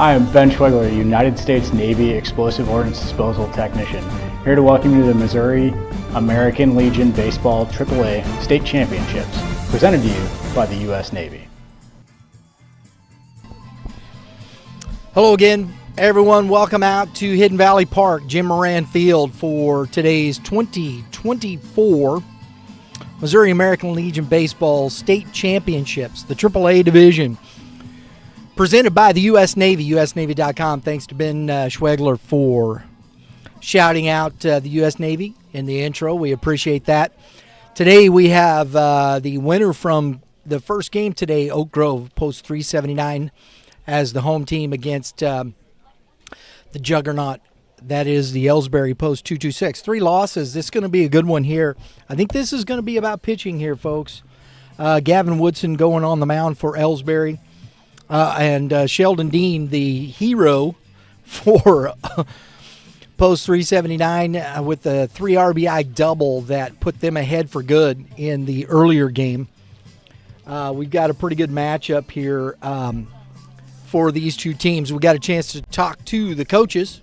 I am Ben Schwegler, United States Navy Explosive Ordnance Disposal Technician, here to welcome you to the Missouri American Legion Baseball AAA State Championships, presented to you by the U.S. Navy. Hello again, everyone. Welcome out to Hidden Valley Park, Jim Moran Field, for today's 2024 Missouri American Legion Baseball State Championships, the AAA division, presented by the U.S. Navy, usnavy.com. Thanks to Ben Schwegler for shouting out the U.S. Navy in the intro. We appreciate that. Today we have the winner from the first game today, Oak Grove, post 379, as the home team against the juggernaut that is the Ellsbury, post 226. 3 losses. This is going to be a good one here. I think this is going to be about pitching here, folks. Gavin Woodson going on the mound for Ellsbury. And Sheldon Dean, the hero for post 379, with the 3 RBI double that put them ahead for good in the earlier game. We've got a pretty good matchup here for these two teams. We got a chance to talk to the coaches,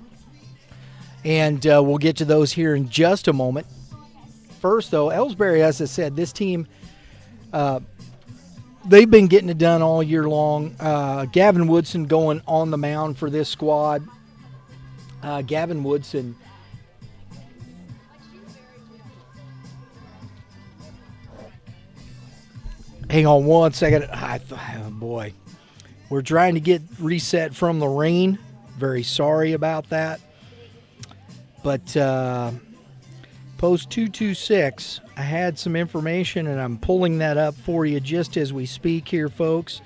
and we'll get to those here in just a moment. First, though, Ellsbury, as I said, this team, they've been getting it done all year long. Gavin Woodson going on the mound for this squad. Gavin Woodson, hang on one second. Oh boy, we're trying to get reset from the rain. Very sorry about that. But post 226, I had some information, and I'm pulling that up for you just as we speak here, folks.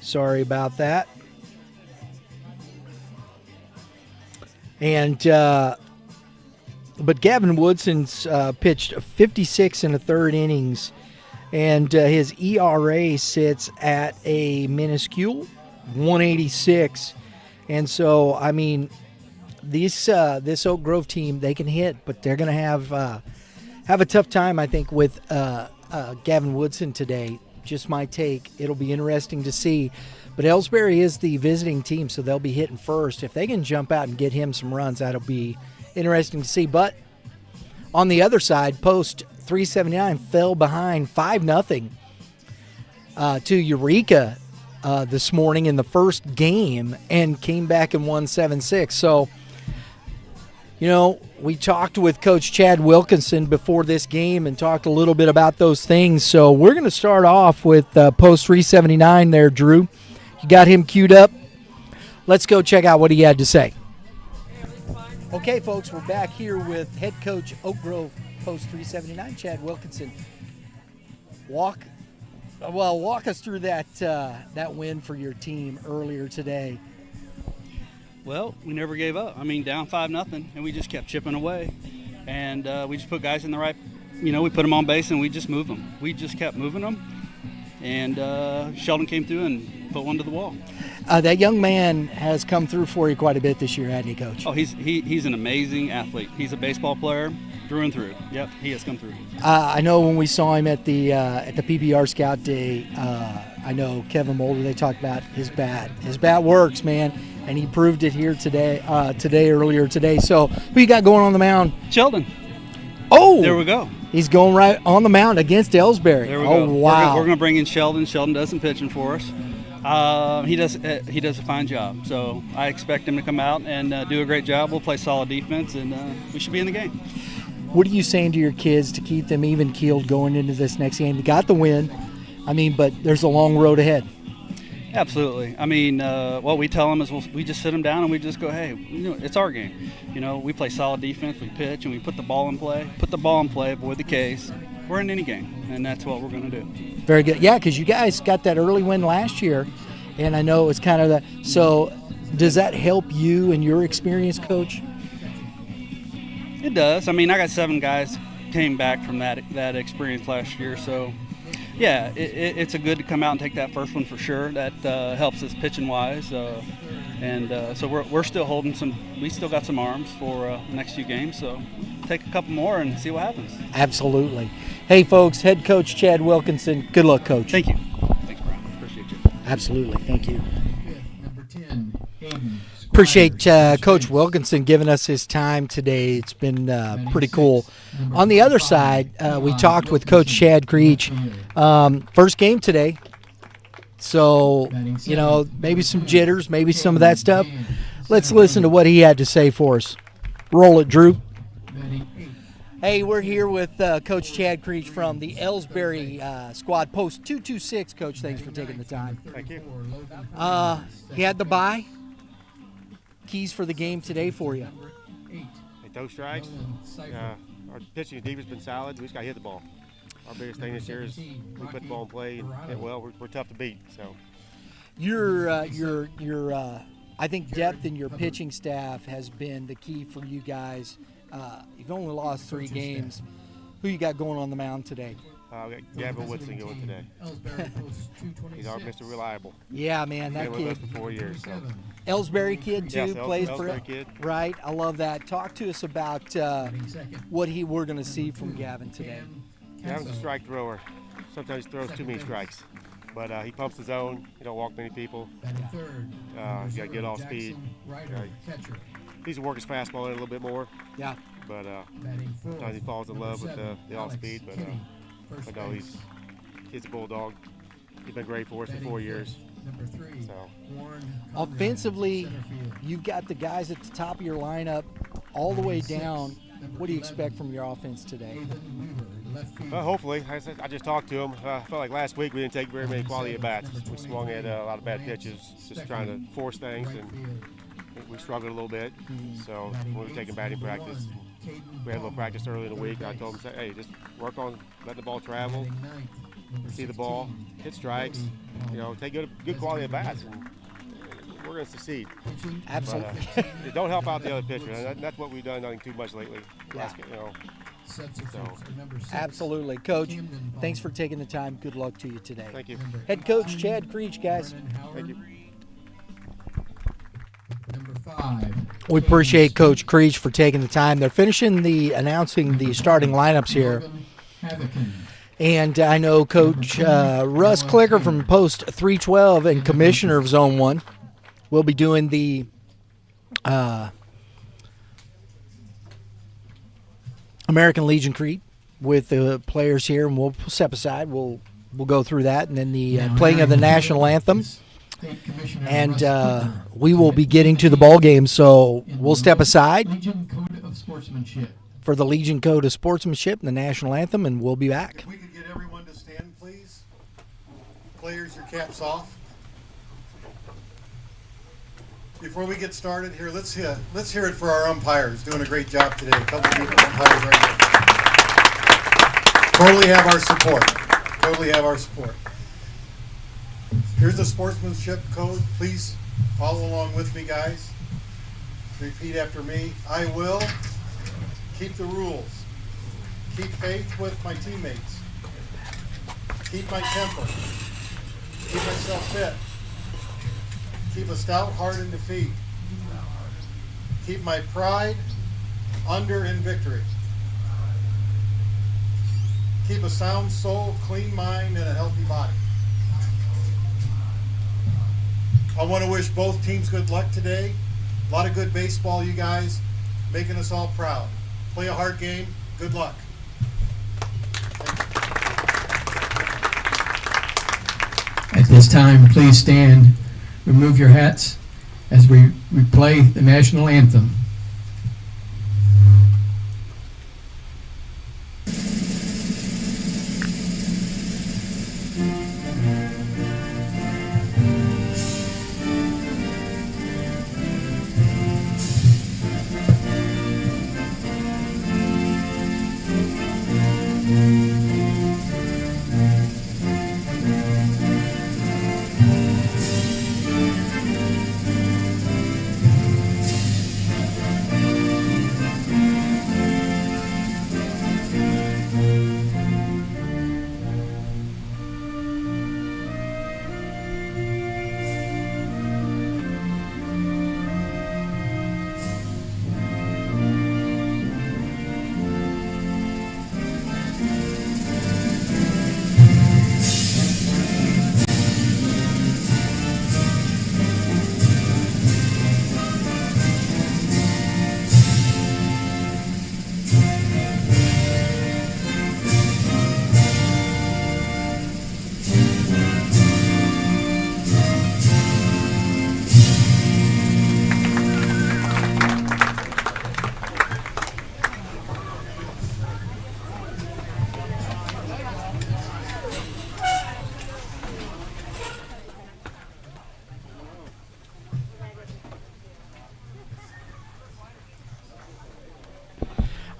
Sorry about that. And but Gavin Woodson's pitched 56 and a third innings, and his ERA sits at a minuscule 186. And so, I mean, this Oak Grove team, they can hit, but they're going to have a tough time, I think, with Gavin Woodson today. Just my take. It'll be interesting to see. But Ellsbury is the visiting team, so they'll be hitting first. If they can jump out and get him some runs, that'll be interesting to see. But on the other side, post 379 fell behind 5-0 to Eureka this morning in the first game and came back and won 7-6. So, you know, we talked with Coach Chad Wilkinson before this game and talked a little bit about those things. So we're going to start off with post 379 there, Drew. You got him queued up. Let's go check out what he had to say. Okay, folks, we're back here with head coach Oak Grove post 379, Chad Wilkinson. Walk us through that win for your team earlier today. Well, we never gave up. I mean, down 5-0, and we just kept chipping away. And we just put guys in the right, we put them on base, and we just moved them. We just kept moving them. And Sheldon came through and put one to the wall. That young man has come through for you quite a bit this year, hasn't he, Coach? Oh, he's an amazing athlete. He's a baseball player through and through. Yep, he has come through. I know when we saw him at the PBR Scout Day, I know Kevin Mulder, they talked about his bat. His bat works, man, and he proved it here earlier today. So who you got going on the mound? Sheldon. Oh! There we go. He's going right on the mound against Ellsbury. There we go. Wow. We're going to bring in Sheldon. Sheldon does some pitching for us. He does a fine job. So I expect him to come out and do a great job. We'll play solid defense, and we should be in the game. What are you saying to your kids to keep them even-keeled going into this next game? You got the win, but there's a long road ahead. Absolutely. I mean, what we tell them is we just sit them down and we just go, hey, it's our game. We play solid defense, we pitch, and we put the ball in play. Avoid the Ks. We're in any game, and that's what we're going to do. Very good. Yeah, because you guys got that early win last year, and I know it was kind of the – so does that help you in your experience, Coach? It does. I mean, I got 7 guys came back from that experience last year, so – yeah, it's a good to come out and take that first one for sure. That helps us pitching wise, and so we're still holding some. We still got some arms for the next few games. So take a couple more and see what happens. Absolutely. Hey, folks, head coach Chad Wilkinson. Good luck, Coach. Thank you. Thanks, Brian. Appreciate you. Absolutely. Thank you. Number 10, Appreciate Coach Wilkinson giving us his time today. It's been pretty cool. On the other side, we talked with Coach Chad Creech. First game today. So, maybe some jitters, maybe some of that stuff. Let's listen to what he had to say for us. Roll it, Drew. Hey, we're here with Coach Chad Creech from the Ellsbury squad, post 226. Coach, thanks for taking the time. Thank you. He had the bye. Keys for the game today for you. Hey, those strikes. Our pitching and defense has been solid. We just got to hit the ball. Our biggest thing this year is we put the ball in play and hit well. We're tough to beat. So Your I think depth in your pitching staff has been the key for you guys. You've only lost 3 games. Who you got going on the mound today? we got Gavin Woodson going today. He's our Mr. Reliable. Yeah, man, that Been kid. with us for 4 years. So. Ellsbury kid too, Yes, plays for Ellsbury kid. Right, I love that. Talk to us about what we're going to see from Gavin today. Gavin's a strike thrower. Sometimes he throws too many strikes, but he pumps the zone. He don't walk many people. You got to get off speed. Needs to work his fastball in a little bit more. Yeah. But sometimes he falls in love with the off speed. But no, he's a bulldog. He's been great for us for 4 years. So. Offensively, you've got the guys at the top of your lineup all the way down. What do you expect from your offense today? Well, hopefully. I just talked to him. I felt like last week we didn't take very many quality at bats. We swung at a lot of bad pitches, just trying to force things, and we struggled a little bit. So when we were taking batting practice, we had a little practice early in the week. I told him, hey, just work on letting the ball travel, see the ball, hit strikes, take good quality at bats, and we're going to succeed. Absolutely. But, don't help out the other pitcher. That's what we've done, nothing too much lately. Yeah. So. Absolutely. Coach, thanks for taking the time. Good luck to you today. Thank you. Head coach Chad Creech, guys. Thank you. We appreciate Coach Creech for taking the time. They're announcing the starting lineups here. And I know Coach Russ Clicker from Post 312 and Commissioner of Zone 1 will be doing the American Legion Creed with the players here, and we'll step aside. We'll go through that, and then the playing of the national anthem. And we will be getting to the ball game, so we'll step aside for the Legion Code of Sportsmanship and the national anthem, and we'll be back. If we could get everyone to stand, please. Players, your caps off. Before we get started here, let's hear it for our umpires. Doing a great job today. A couple of people umpires right here. Totally have our support. Totally have our support. Here's the sportsmanship code. Please follow along with me, guys. Repeat after me. I will keep the rules. Keep faith with my teammates. Keep my temper. Keep myself fit. Keep a stout heart in defeat. Keep my pride under in victory. Keep a sound soul, clean mind, and a healthy body. I want to wish both teams good luck today. A lot of good baseball, you guys, making us all proud. Play a hard game. Good luck. At this time, please stand, remove your hats as we play the national anthem.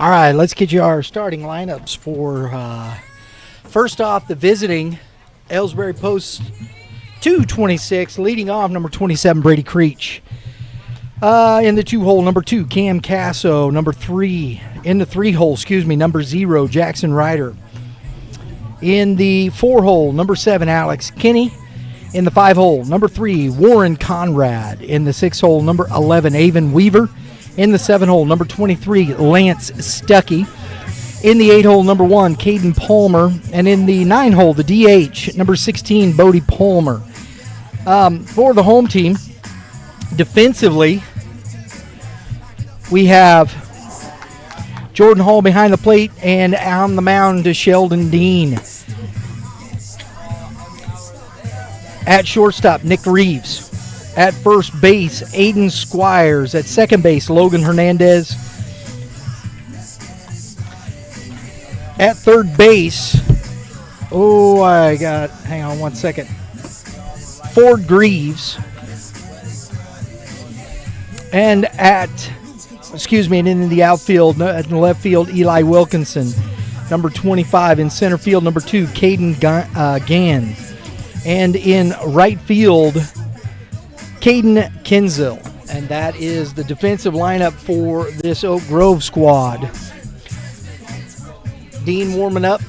All right, let's get you our starting lineups for first off the visiting Ellsbury Post 226, leading off number 27 Brady Creech. In the 2-hole, number 2 Cam Casso. Number 3 in the 3-hole, number 0 Jackson Ryder. In the 4-hole, number 7 Alex Kinney. In the 5-hole, number 3 Warren Conrad. In the 6-hole, number 11 Avon Weaver. In the 7-hole, number 23 Lance Stuckey. In the 8-hole, number 1 Caden Palmer. And in the 9-hole, the DH, number 16 Bodie Palmer. For the home team, defensively, we have Jordan Hall behind the plate, and on the mound to Sheldon Dean. At shortstop, Nick Reeves. At first base, Aiden Squires. At second base, Logan Hernandez. At third base, hang on one second, Ford Greaves. And in the outfield, at the left field, Eli Wilkinson. Number 25 in center field, number 2, Caden Gann. And in right field, Caden Kinzel. And that is the defensive lineup for this Oak Grove squad. Dean warming up.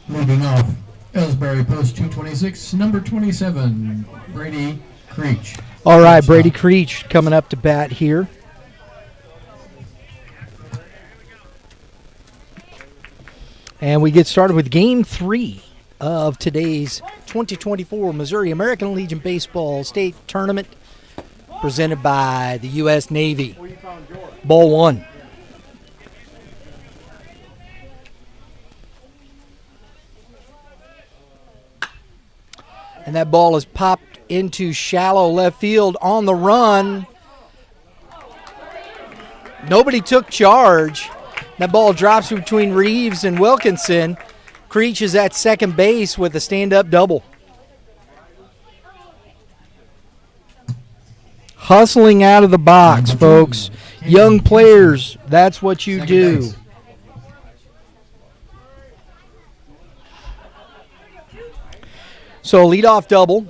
Moving off, Ellsbury Post 226, number 27, Brady Creech. All right, Brady Creech coming up to bat here. And we get started with Game 3 of today's 2024 Missouri American Legion Baseball State Tournament, presented by the U.S. Navy. Ball 1. And that ball is popped into shallow left field on the run. Nobody took charge. That ball drops between Reeves and Wilkinson. Creech is at second base with a stand-up double. Hustling out of the box, folks. Young players, that's what you do. So leadoff double.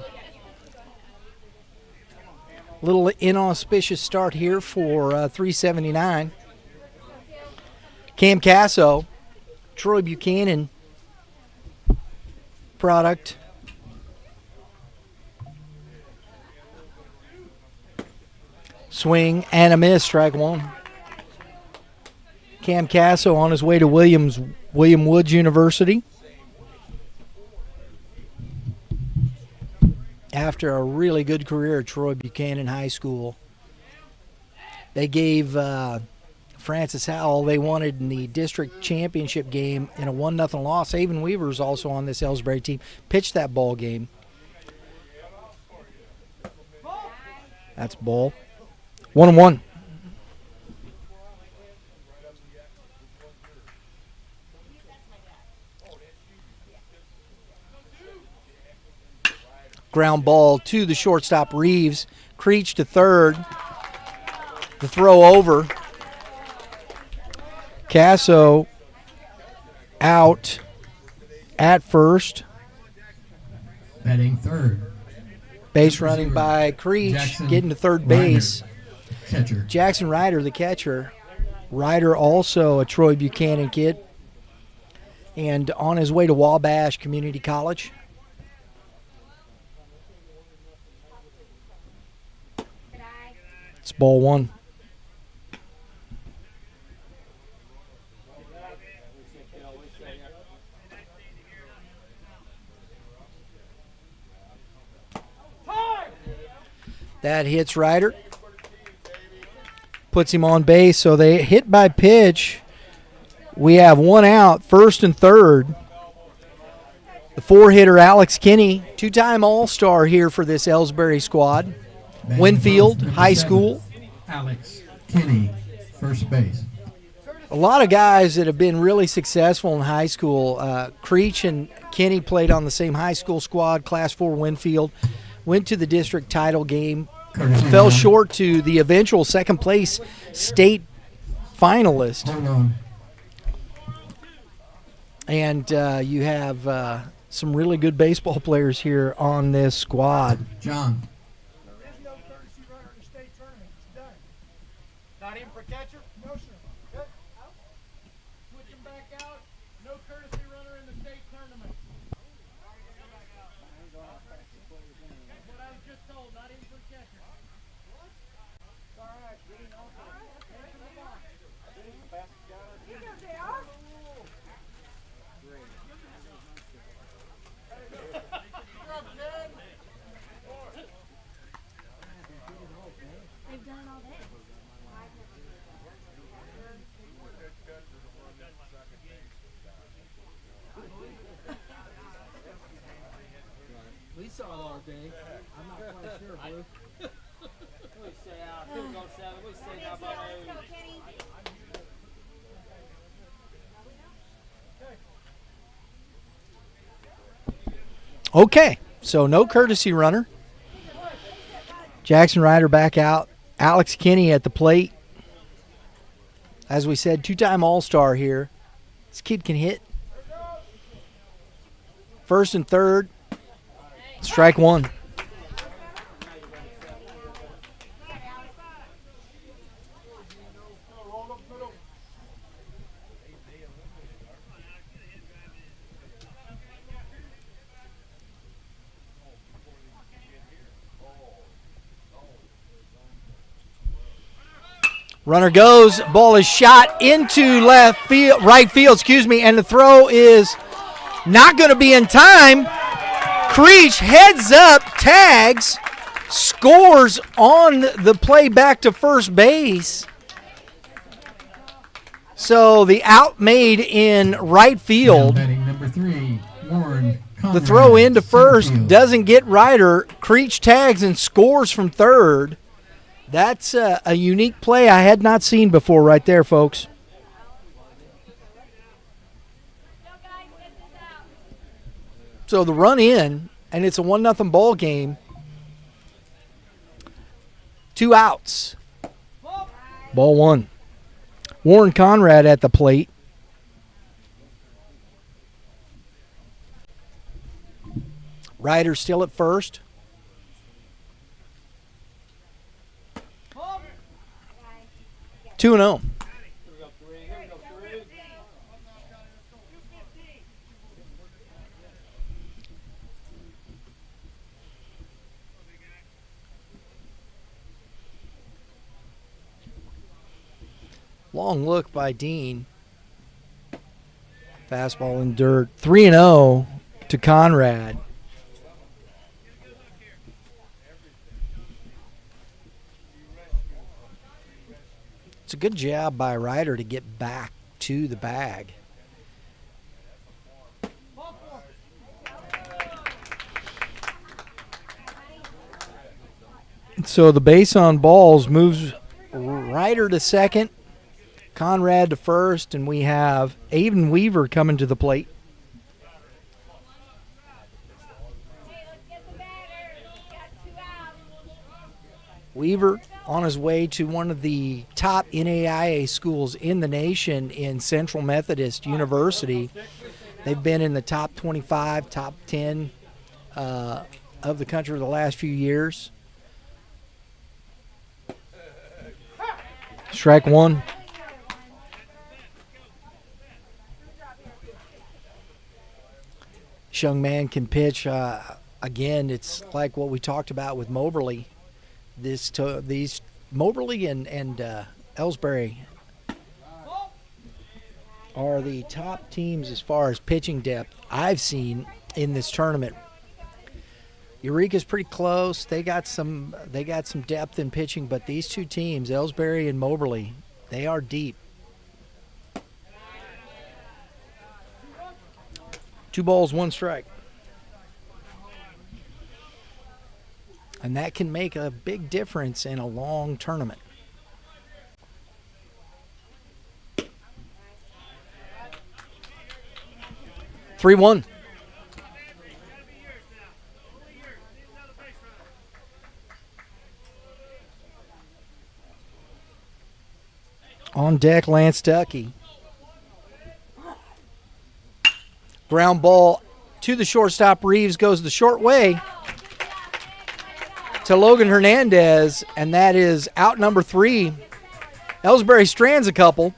Little inauspicious start here for 379. Cam Casso, Troy Buchanan product. Swing and a miss, strike 1. Cam Casso on his way to William Woods University. After a really good career at Troy Buchanan High School. They gave Francis Howell they wanted in the district championship game in a 1-0 loss. Avon Weaver is also on this Ellsbury team. Pitched that ball game. That's ball. 1-1. Ground ball to the shortstop, Reeves. Creech to third. The throw over. Casso out at first. Batting third. Base running by Creech, Jackson getting to third base. Catcher. Jackson Ryder, the catcher. Ryder also a Troy Buchanan kid. And on his way to Wabash Community College. It's ball 1. That hits Ryder. Puts him on base. So they hit by pitch. We have one out, first and third. The 4-hitter Alex Kinney, 2-time All-Star here for this Ellsbury squad. Batting Winfield number High 7, School. Alex Kinney, first base. A lot of guys that have been really successful in high school. Creech and Kinney played on the same high school squad, Class 4 Winfield. Went to the district title game. Courtesy Fell of- short to the eventual second place state finalist. Hold on. And you have some really good baseball players here on this squad. John. Not even for catcher? No, sir. Good. Switch him back out. No courtesy runner in the state tournament. That's what I was just told. Not even for catcher. It's all right. Get him off there. Into the box. They've done it all day. We saw it all day. I'm not quite sure, bro. Okay, so let's go, Kenny. Okay, so no courtesy runner. Jackson Ryder back out. Alex Kinney at the plate. As we said, 2-time All-Star here. This kid can hit. First and third. Strike one. Runner goes, ball is shot into right field, and the throw is not going to be in time. Creech heads up, tags, scores on the play back to first base. So the out made in right field. Batting number 3, Moran. The throw into first doesn't get Ryder. Creech tags and scores from third. That's a unique play I had not seen before right there, folks. So the run in, and it's a 1-0 ball game. 2 outs. Ball one. Warren Conrad at the plate. Ryder still at first. Two and 0. Long look by Dean. Fastball in dirt. 3 and 0 to Conrad. It's a good job by Ryder to get back to the bag. So the base on balls moves Ryder to second, Conrad to first, and we have Aiden Weaver coming to the plate. Weaver on his way to one of the top NAIA schools in the nation in Central Methodist University. They've been in the top 25, top 10 of the country the last few years. Strike one. This young man can pitch. Again, it's like what we talked about with Moberly. These Moberly and Ellsbury are the top teams as far as pitching depth I've seen in this tournament. Eureka's pretty close. They got some depth in pitching, but these two teams, Ellsbury and Moberly, they are deep. 2 balls, 1 strike. And that can make a big difference in a long tournament. Three one. On deck, Lance Stuckey. Ground ball to the shortstop. Reeves goes the short way to Logan Hernandez, and that is out number 3. Ellsbury strands a couple.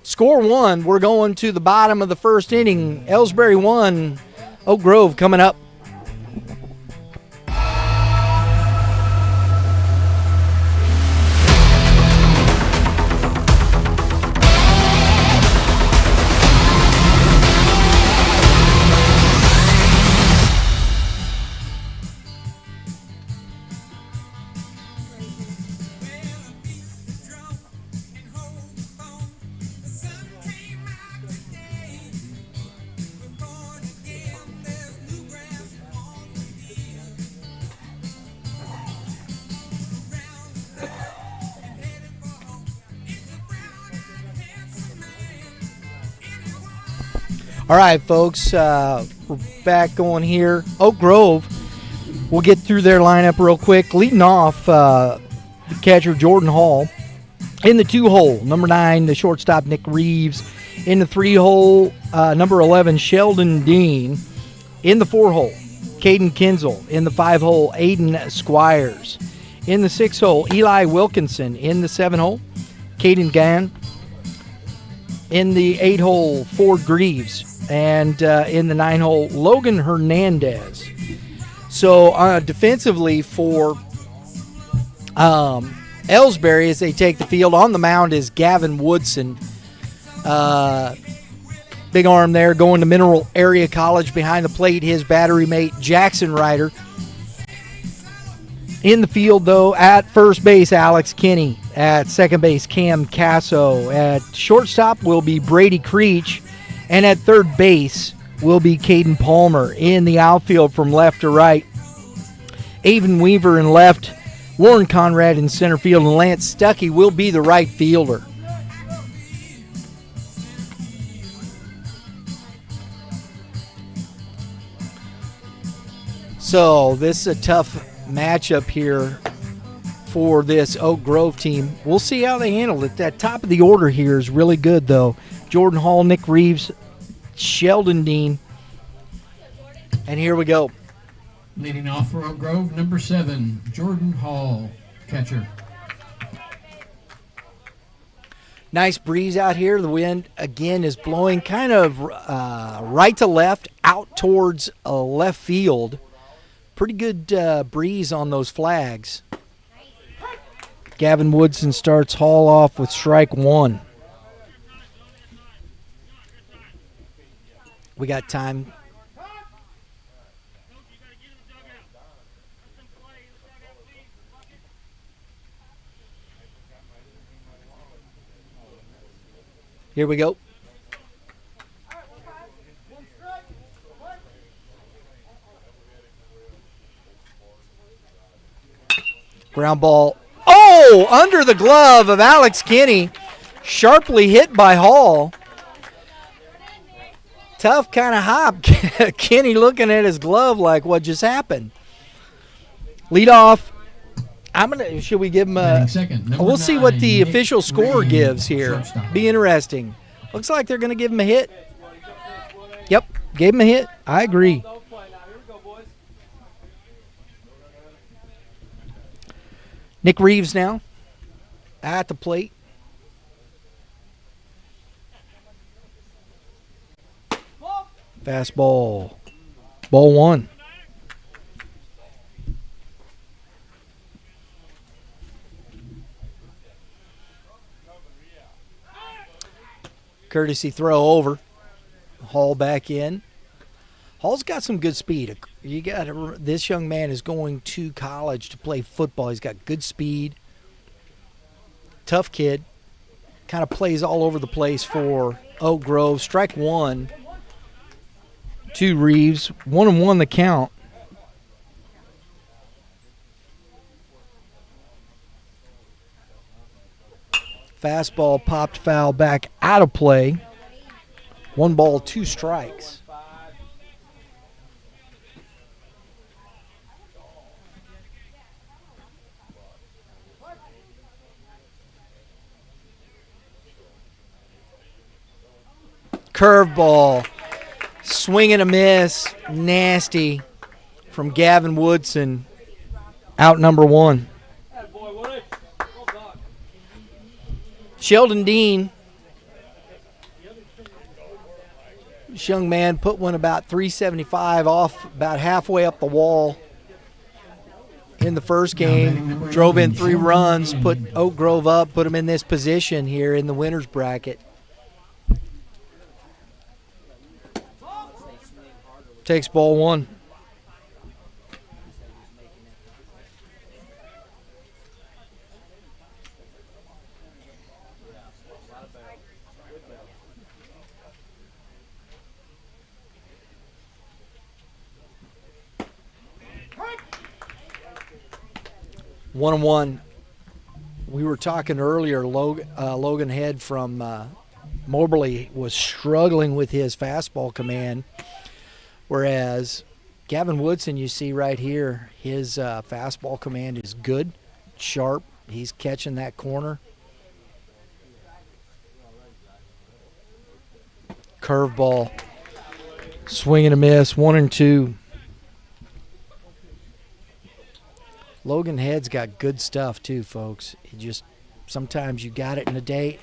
Score 1. We're going to the bottom of the first inning. Ellsbury 1, Oak Grove coming up. All right, folks, we're back going here. Oak Grove, we'll get through their lineup real quick. Leading off, the catcher Jordan Hall. In the 2-hole, number 9, the shortstop Nick Reeves. In the 3-hole, number 11, Sheldon Dean. In the 4-hole, Caden Kinzel. In the 5-hole, Aiden Squires. In the 6-hole, Eli Wilkinson. In the 7-hole, Caden Gann. In the 8-hole, Ford Greaves. And in the 9-hole, Logan Hernandez. So defensively for Ellsbury, as they take the field, on the mound is Gavin Woodson. Big arm there, going to Mineral Area College. Behind the plate, his battery mate, Jackson Ryder. In the field, though, at first base, Alex Kinney. At second base, Cam Casso. At shortstop will be Brady Creech. And at third base will be Caden Palmer. In the outfield from left to right, Avon Weaver in left, Warren Conrad in center field, and Lance Stuckey will be the right fielder. So this is a tough matchup here for this Oak Grove team. We'll see how they handle it. That top of the order here is really good, though. Jordan Hall, Nick Reeves, Sheldon Dean. And here we go. Leading off for Oak Grove, number 7, Jordan Hall, catcher. Nice breeze out here. The wind, again, is blowing kind of right to left, out towards left field. Pretty good breeze on those flags. Gavin Woodson starts Hall off with strike 1. We got time. Here we go. Ground ball. Oh, under the glove of Alex Kinney. Sharply hit by Hall. Tough kind of hop. Kinney looking at his glove like, what just happened? Lead off. Should we give him a... We'll see what the official score gives here. Be interesting. Looks like they're going to give him a hit. Yep, gave him a hit. I agree. Nick Reeves now at the plate. Fastball. Ball 1. Courtesy throw over. Hall back in. Hall's got some good speed. This young man is going to college to play football. He's got good speed. Tough kid. Kind of plays all over the place for Oak Grove. Strike 1 to Reeves. 1-1 the count. Fastball popped foul back out of play. 1 ball, 2 strikes. Curveball, swing and a miss, nasty from Gavin Woodson. Out number 1. Sheldon Dean, this young man put one about 375 off, about halfway up the wall in the first game. Drove in 3 runs, put Oak Grove up, put him in this position here in the winner's bracket. Takes ball 1. One and one. We were talking earlier, Logan Head from Moberly was struggling with his fastball command, whereas Gavin Woodson, you see right here, his fastball command is good, sharp. He's catching that corner. Curveball, swing and a miss, 1-2. Logan Head's got good stuff too, folks. He just, sometimes you got it in a day.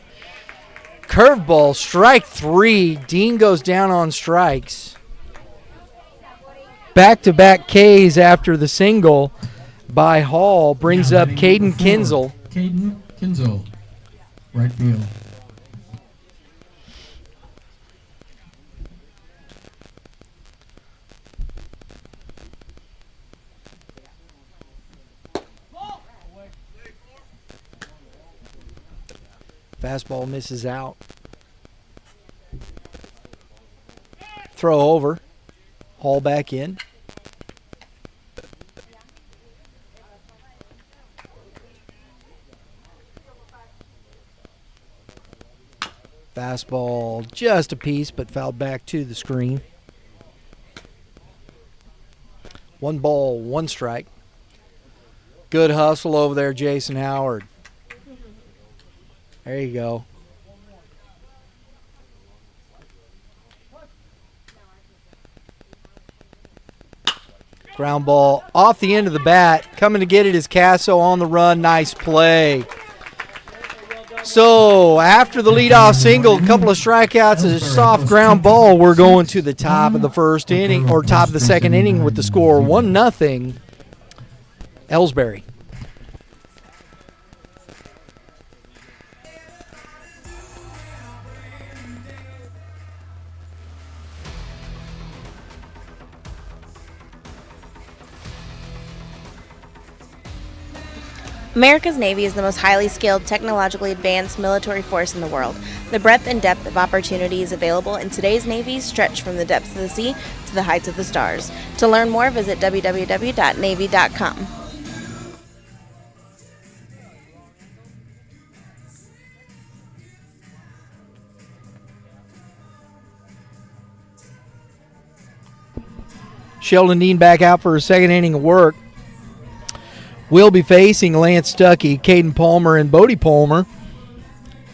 Curveball, strike 3. Dean goes down on strikes. Back-to-back Ks after the single by Hall brings up Caden Kinzel. Caden Kinzel, right field. Fastball misses out. Throw over. Hall back in. Fastball just a piece, but fouled back to the screen. 1 ball, 1 strike. Good hustle over there, Jason Howard. There you go. Ground ball off the end of the bat. Coming to get it is Casso on the run. Nice play. So after the leadoff single, a couple of strikeouts, a soft ground ball, we're going to the top of the first inning, or top of the second inning with the score 1-0 Ellsbury. America's Navy is the most highly skilled, technologically advanced military force in the world. The breadth and depth of opportunities available in today's Navy stretch from the depths of the sea to the heights of the stars. To learn more, visit www.navy.com. Sheldon Dean back out for a second inning of work. We'll be facing Lance Stuckey, Caden Palmer, and Bodie Palmer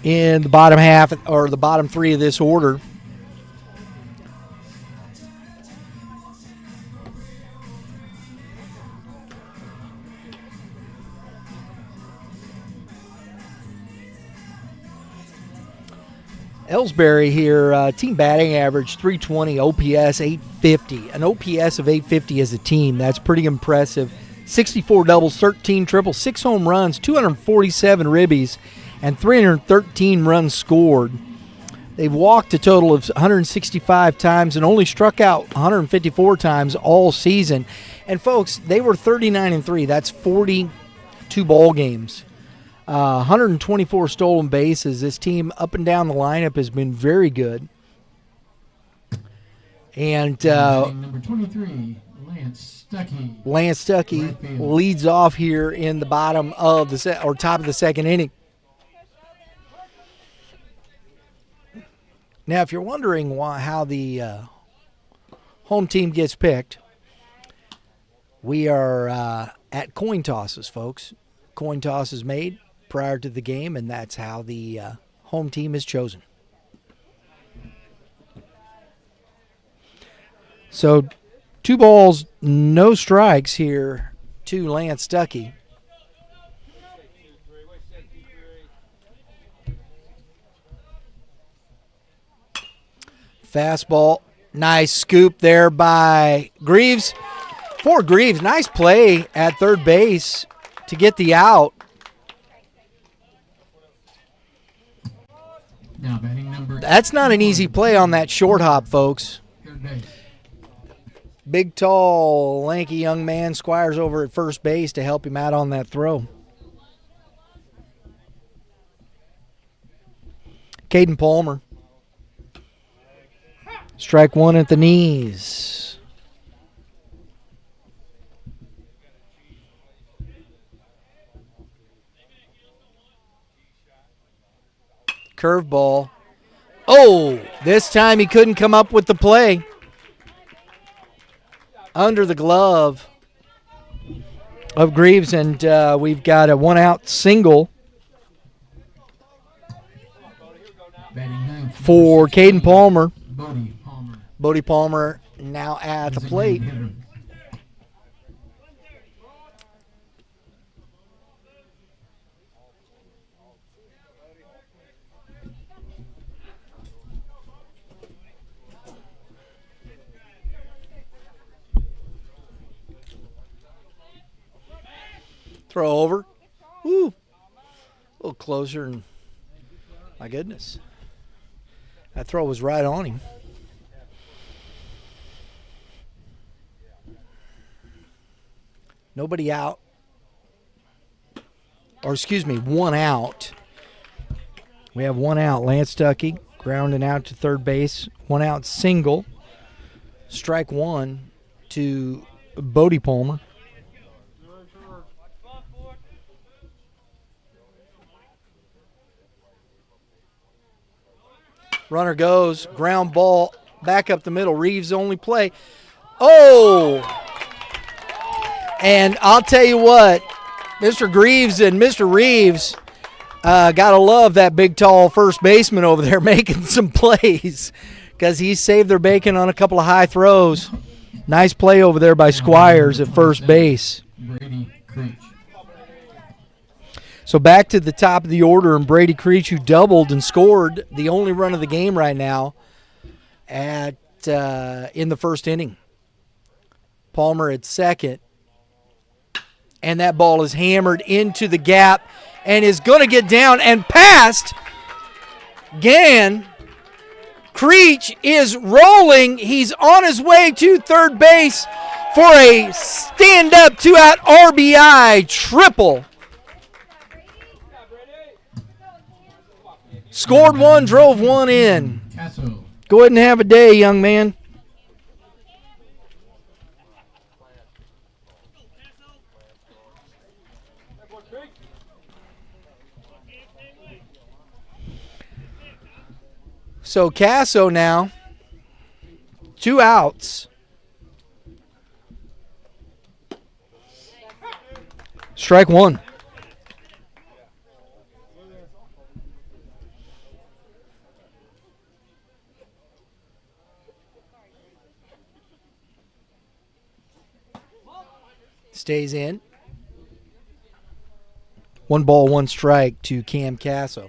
in the bottom half, or the bottom 3 of this order. Ellsbury here, team batting average 320, OPS 850. An OPS of 850 as a team, that's pretty impressive. 64 doubles, 13 triples, 6 home runs, 247 ribbies, and 313 runs scored. They've walked a total of 165 times and only struck out 154 times all season. And folks, they were 39-3. That's 42 ball games. 124 stolen bases. This team up and down the lineup has been very good. And number 23, Lance Stuckey leads off here in the bottom of the top of the second inning. Now, if you're wondering how the home team gets picked, we are at coin tosses, folks. Coin toss is made prior to the game, and that's how the home team is chosen. So 2 balls, no strikes here to Lance Stuckey. Fastball, nice scoop there by Greaves. For Greaves, nice play at third base to get the out. Now batting number. That's not an easy play on that short hop, folks. Third base. Big, tall, lanky young man Squires over at first base to help him out on that throw. Caden Palmer. Strike 1 at the knees. Curveball. Oh, this time he couldn't come up with the play. Under the glove of Greaves, and we've got a 1-out single for Caden Palmer. Bodie Palmer now at the plate. Throw over. Woo. A little closer, and my goodness. That throw was right on him. Nobody out. Or excuse me, 1 out. We have 1 out. Lance Stuckey grounding out to third base. 1 out single. Strike 1 to Bodie Palmer. Runner goes, ground ball, back up the middle. Reeves only play. Oh! And I'll tell you what, Mr. Greaves and Mr. Reeves got to love that big, tall first baseman over there making some plays because he saved their bacon on a couple of high throws. Nice play over there by Squires at first base. Brady Creech. So back to the top of the order, and Brady Creech, who doubled and scored the only run of the game right now at in the first inning. Palmer at second. And that ball is hammered into the gap and is going to get down and past Gann. Creech is rolling. He's on his way to third base for a stand-up 2-out RBI triple. Scored 1, drove 1 in. Castle. Go ahead and have a day, young man. So Casso now, 2 outs. Strike 1. Stays in. 1 ball, 1 strike to Cam Casso.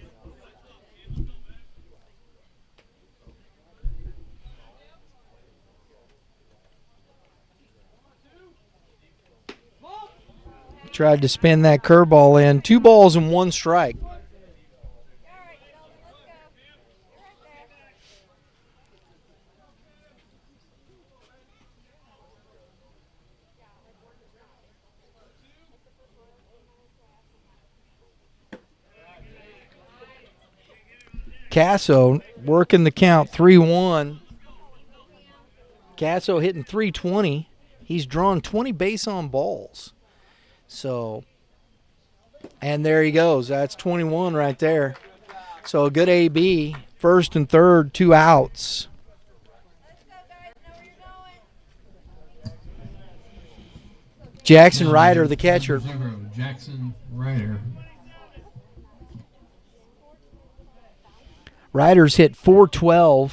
Tried to spin that curveball in. 2 balls and 1 strike. Casso working the count 3-1. Casso hitting .320. He's drawn 20 base on balls. So, and there he goes. That's 21 right there. So a good AB First and third, 2 outs. Jackson Ryder, the catcher. Jackson Ryder. Ryder's hit .412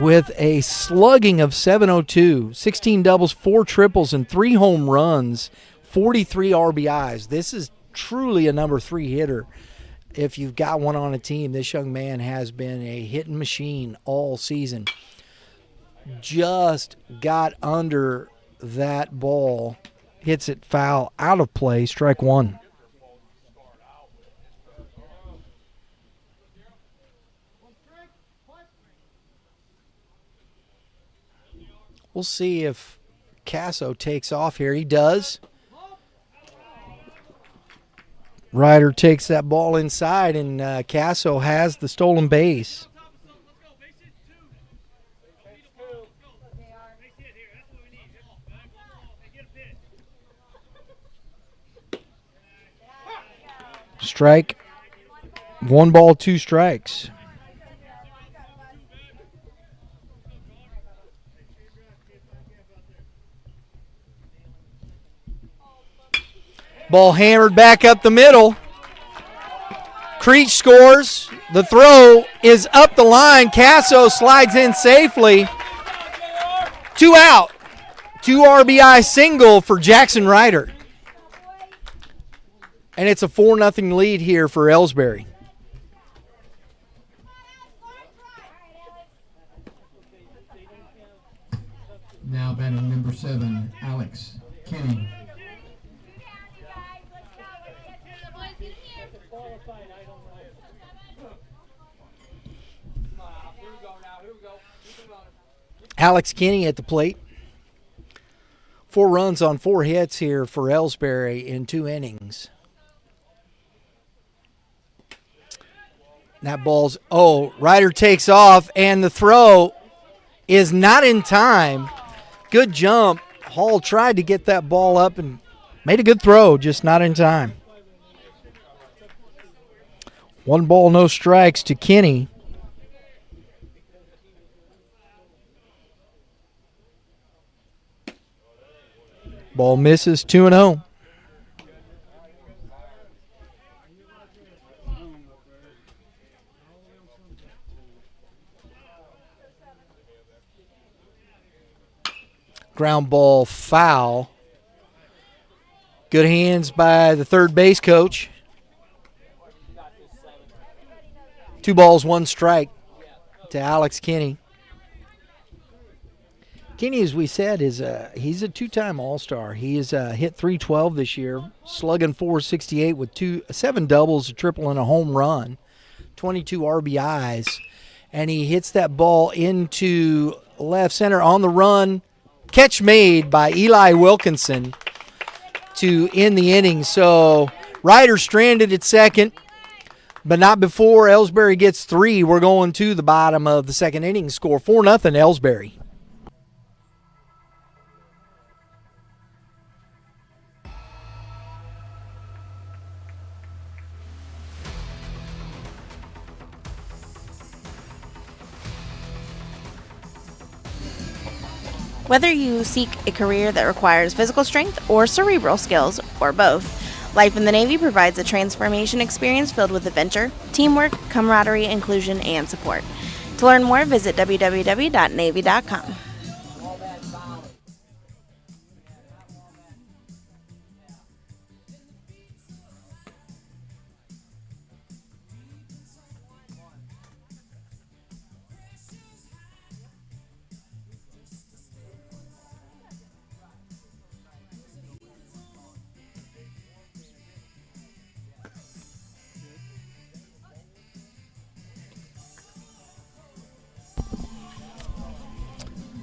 with a slugging of .702, 16 doubles, 4 triples, and 3 home runs, 43 RBIs. This is truly a number 3 hitter. If you've got one on a team, this young man has been a hitting machine all season. Just got under that ball, hits it foul, out of play, strike 1. We'll see if Casso takes off here. He does. Ryder takes that ball inside, and Casso has the stolen base. Strike. 1 ball, 2 strikes. Ball hammered back up the middle. Creech scores. The throw is up the line. Casso slides in safely. 2 out. 2 RBI single for Jackson Ryder. And it's a 4-0 lead here for Ellsbury. Now batting number 7, Alex Kenny. Alex Kenny at the plate. 4 runs on 4 hits here for Ellsbury in 2 innings. That ball's, Ryder takes off, and the throw is not in time. Good jump. Hall tried to get that ball up and made a good throw, just not in time. 1 ball, no strikes to Kenny. Ball misses, 2-0. Ground ball foul. Good hands by the third base coach. 2 balls, 1 strike to Alex Kenny. Kenny, as we said, he's a 2-time All-Star. He has hit .312 this year, slugging .468 with 7 doubles, a triple, and a home run, 22 RBIs. And he hits that ball into left center on the run. Catch made by Eli Wilkinson to end the inning. So Ryder stranded at second, but not before Ellsbury gets 3. We're going to the bottom of the second inning. Score 4-0 Ellsbury. Whether you seek a career that requires physical strength or cerebral skills, or both, life in the Navy provides a transformation experience filled with adventure, teamwork, camaraderie, inclusion, and support. To learn more, visit www.navy.com.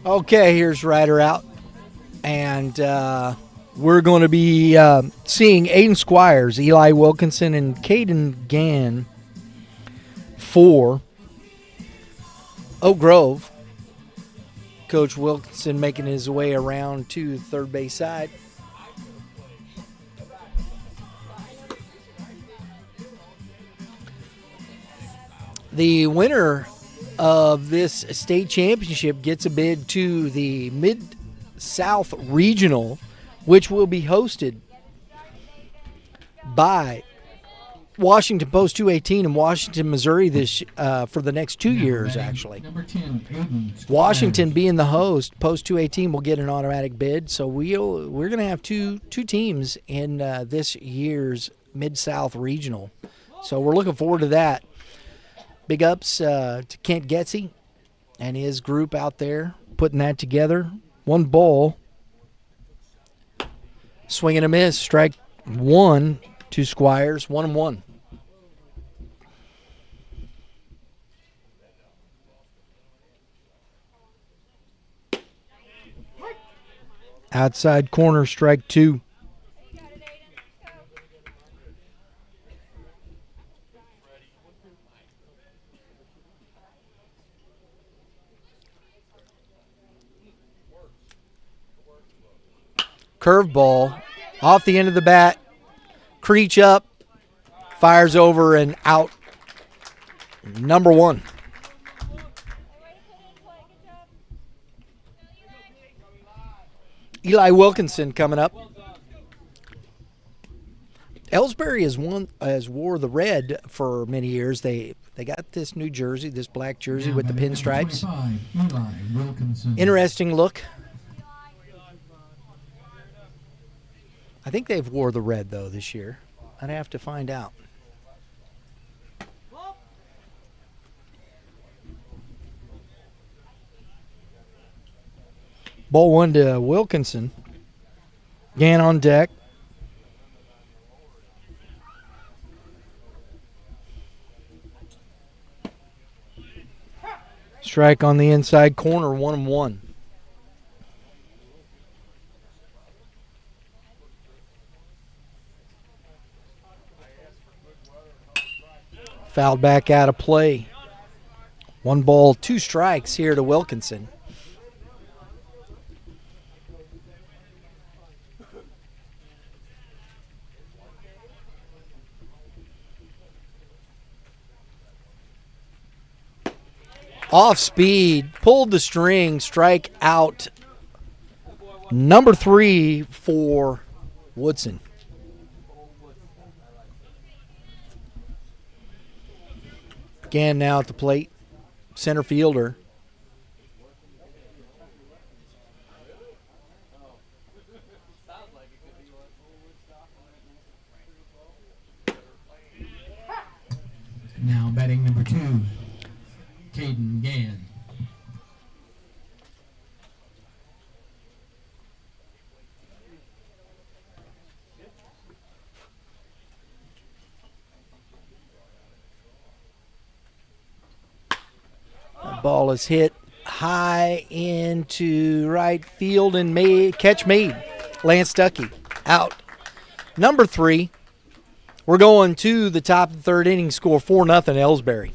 Okay, here's Ryder out. And we're going to be seeing Aiden Squires, Eli Wilkinson, and Caden Gann for Oak Grove. Coach Wilkinson making his way around to the third base side. The winner of this state championship gets a bid to the Mid-South Regional, which will be hosted by Washington Post 218 in Washington, Missouri for the next 2 years, actually. Number 10, Aiden. Washington being the host, Post 218 will get an automatic bid. So we're going to have two teams in this year's Mid-South Regional. So we're looking forward to that. Big ups to Kent Getzey and his group out there putting that together. One ball, swing and a miss, strike one to Squires, 1-1. Outside corner, strike two. Curveball off the end of the bat. Creech up, fires over and out. Number one. Eli Wilkinson coming up. Ellsbury has wore the red for many years. They got this new jersey, this black jersey with the pinstripes. Eli Wilkinson. Interesting look. I think they've wore the red, though, this year. I'd have to find out. Ball one to Wilkinson. Gann on deck. Strike on the inside corner, 1-1. Fouled back out of play. 1 ball, 2 strikes here to Wilkinson. Off speed, pulled the string, strike out. Number 3 for Woodson. Gann now at the plate, center fielder. Now batting number 2, Caden Gann. The ball is hit high into right field and catch made. Lance Stuckey out. Number 3. We're going to the top of the third inning, score 4-0 Ellsbury.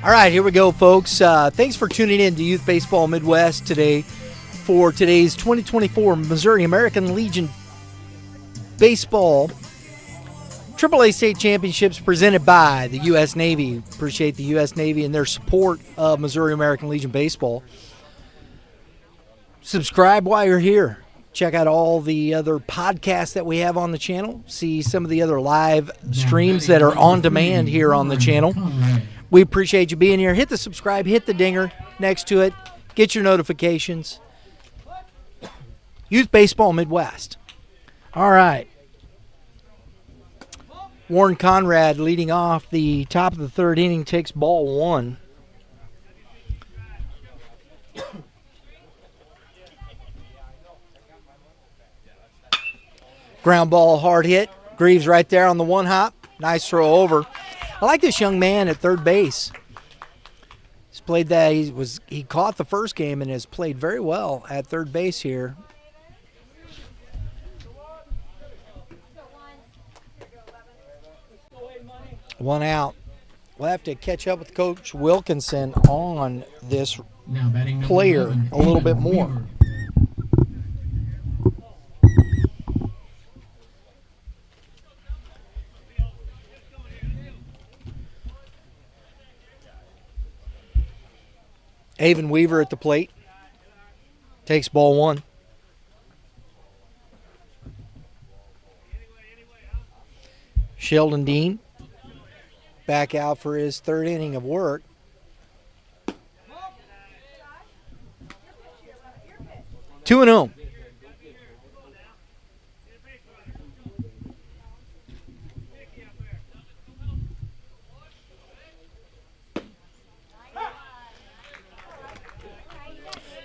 All right, here we go, folks. Thanks for tuning in to Youth Baseball Midwest today for today's 2024 Missouri American Legion Baseball AAA State Championships presented by the U.S. Navy. Appreciate the U.S. Navy and their support of Missouri American Legion Baseball. Subscribe while you're here. Check out all the other podcasts that we have on the channel. See some of the other live streams that are on demand here on the channel. We appreciate you being here. Hit the subscribe, hit the dinger next to it. Get your notifications. Youth Baseball Midwest. All right. Warren Conrad leading off the top of the third inning, takes ball one. Ground ball, hard hit. Greaves right there on the one hop. Nice throw over. I like this young man at third base. He's played that. He caught the first game and has played very well at third base here. One out. We'll have to catch up with Coach Wilkinson on this player a little bit more. Avon Weaver at the plate. Takes ball one. Sheldon Dean back out for his third inning of work. Two and oh.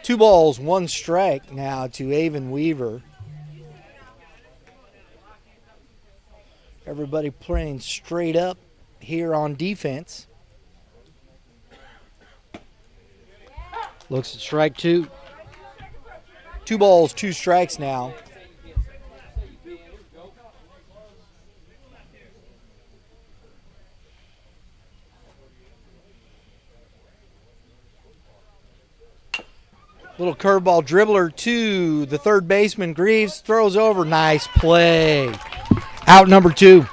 Two balls, one strike now to Avon Weaver. Everybody playing straight up here on defense. Looks at strike two. Two balls, two strikes now. Little curveball dribbler to the third baseman. Greaves throws over. Nice play. Out number two.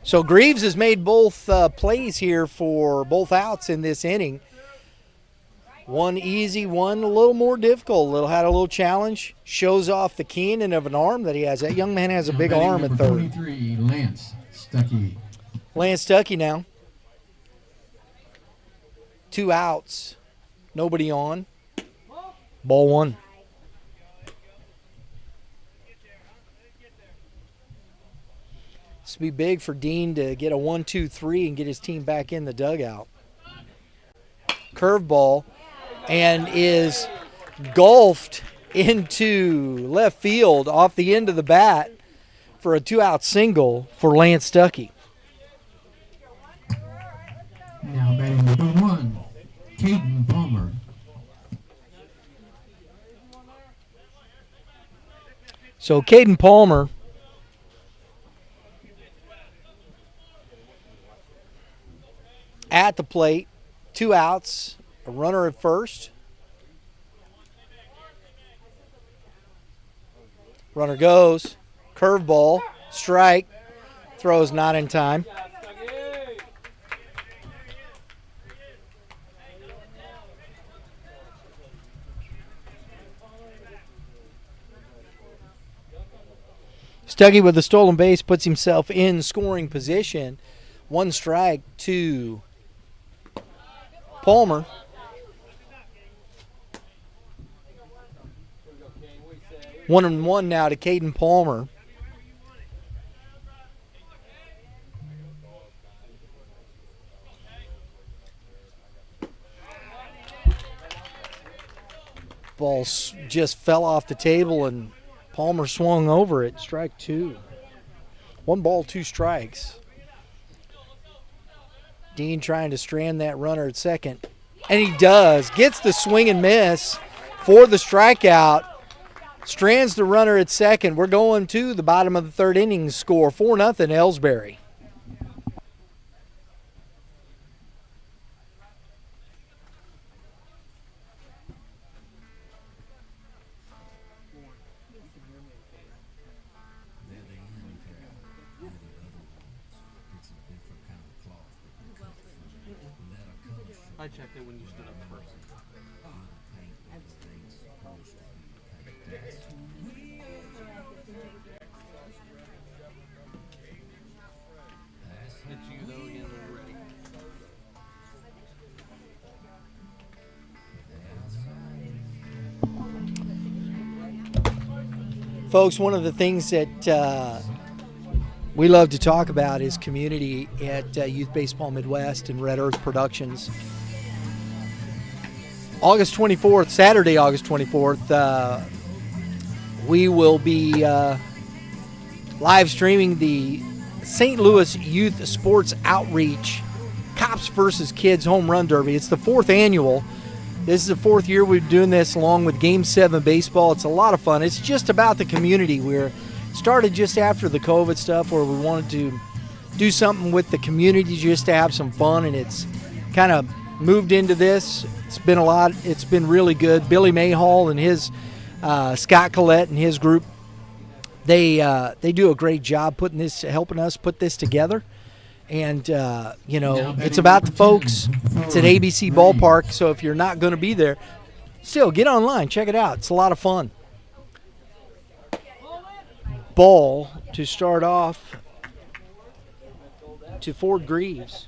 So Greaves has made both plays here for both outs in this inning. One easy, one a little more difficult. Had a little challenge. Shows off the cannon of an arm that he has. That young man has a big arm at third. 23, Lance Stuckey. Lance Stuckey now. Two outs. Nobody on. Ball one. This will be big for Dean to get a 1-2-3 and get his team back in the dugout. Curveball and is golfed into left field off the end of the bat for a two-out single for Lance Stuckey. Now batting number one, Caden Palmer. So Caden Palmer at the plate, two outs, a runner at first. Runner goes, curveball, strike, throws not in time. Stuckey with the stolen base puts himself in scoring position. One strike to Palmer. 1-1 now to Caden Palmer. Ball just fell off the table and Palmer swung over it. Strike two. 1 ball, 2 strikes. Dean trying to strand that runner at second. And he does. Gets the swing and miss for the strikeout. Strands the runner at second. We're going to the bottom of the third inning. Score 4-0 Ellsbury. I checked it when you stood up first. It's you though again when you're ready. Folks, one of the things that we love to talk about is community at Youth Baseball Midwest and Red Earth Productions. August 24th, Saturday, August 24th, we will be live streaming the St. Louis Youth Sports Outreach Cops versus Kids Home Run Derby. It's the 4th annual. This is the 4th year we've been doing this along with Game 7 baseball. It's a lot of fun. It's just about the community. We're started just after the COVID stuff where we wanted to do something with the community just to have some fun, and it's kind of moved into this. It's been a lot. It's been really good. Billy Mayhall and his Scott Collette and his group, they do a great job helping us put this together. And, it's about the folks. It's at ABC Ballpark, so if you're not going to be there, still get online, check it out. It's a lot of fun. Ball to start off to Ford Greaves.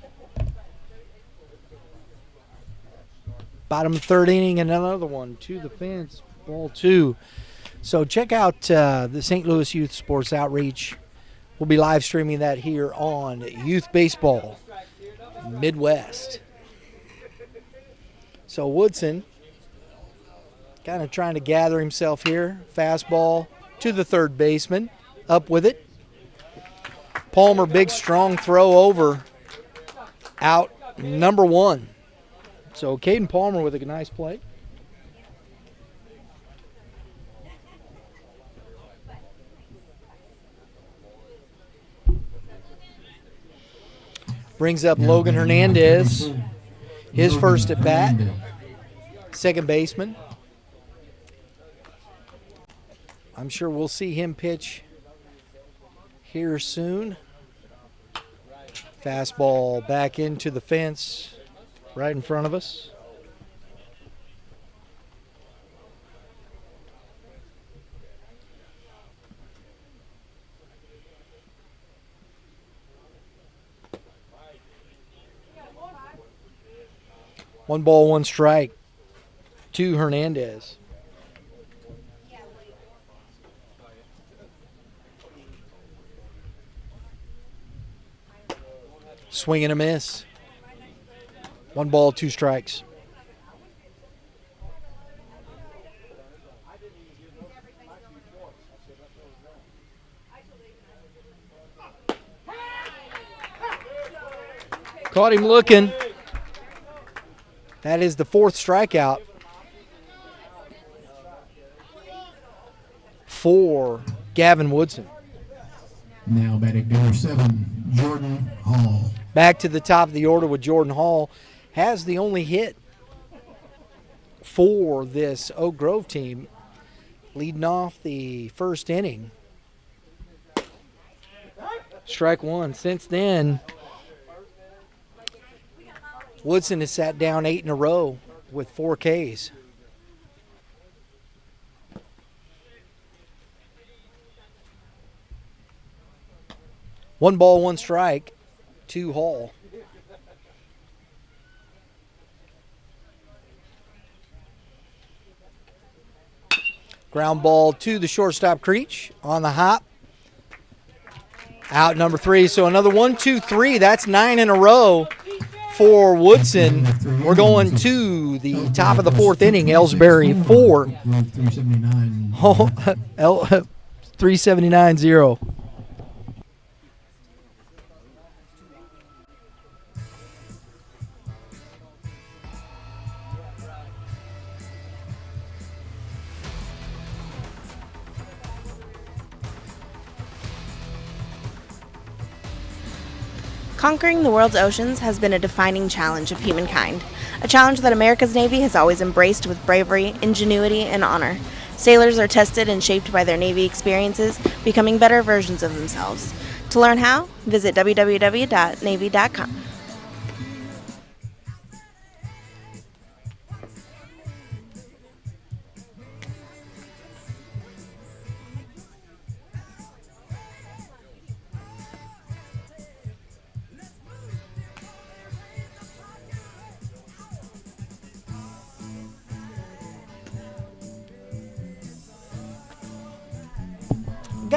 Bottom of 3rd inning, and another one to the fence, ball 2. So check out the St. Louis Youth Sports Outreach. We'll be live streaming that here on Youth Baseball Midwest. So Woodson kind of trying to gather himself here. Fastball to the third baseman. Up with it. Palmer, big strong throw over. Out number 1. So Caden Palmer with a nice play. Brings up Logan Hernandez, his first at bat, second baseman. I'm sure we'll see him pitch here soon. Fastball back into the fence right in front of us. One ball, one strike to Hernandez. Swing and a miss. One ball, 2 strikes. Caught him looking. That is the 4th strikeout for Gavin Woodson. Now batting number 7, Jordan Hall. Back to the top of the order with Jordan Hall. Has the only hit for this Oak Grove team, leading off the first inning. Strike 1. Since then, Woodson has sat down 8 in a row with 4 Ks. One ball, one strike to Hall. Ground ball to the shortstop Creech on the hop. Out number 3. So another 1, 2, 3. That's 9 in a row for Woodson. We're going to the top of the 4th inning. Ellsbury 4. 379-0. Conquering the world's oceans has been a defining challenge of humankind, a challenge that America's Navy has always embraced with bravery, ingenuity, and honor. Sailors are tested and shaped by their Navy experiences, becoming better versions of themselves. To learn how, visit www.navy.com.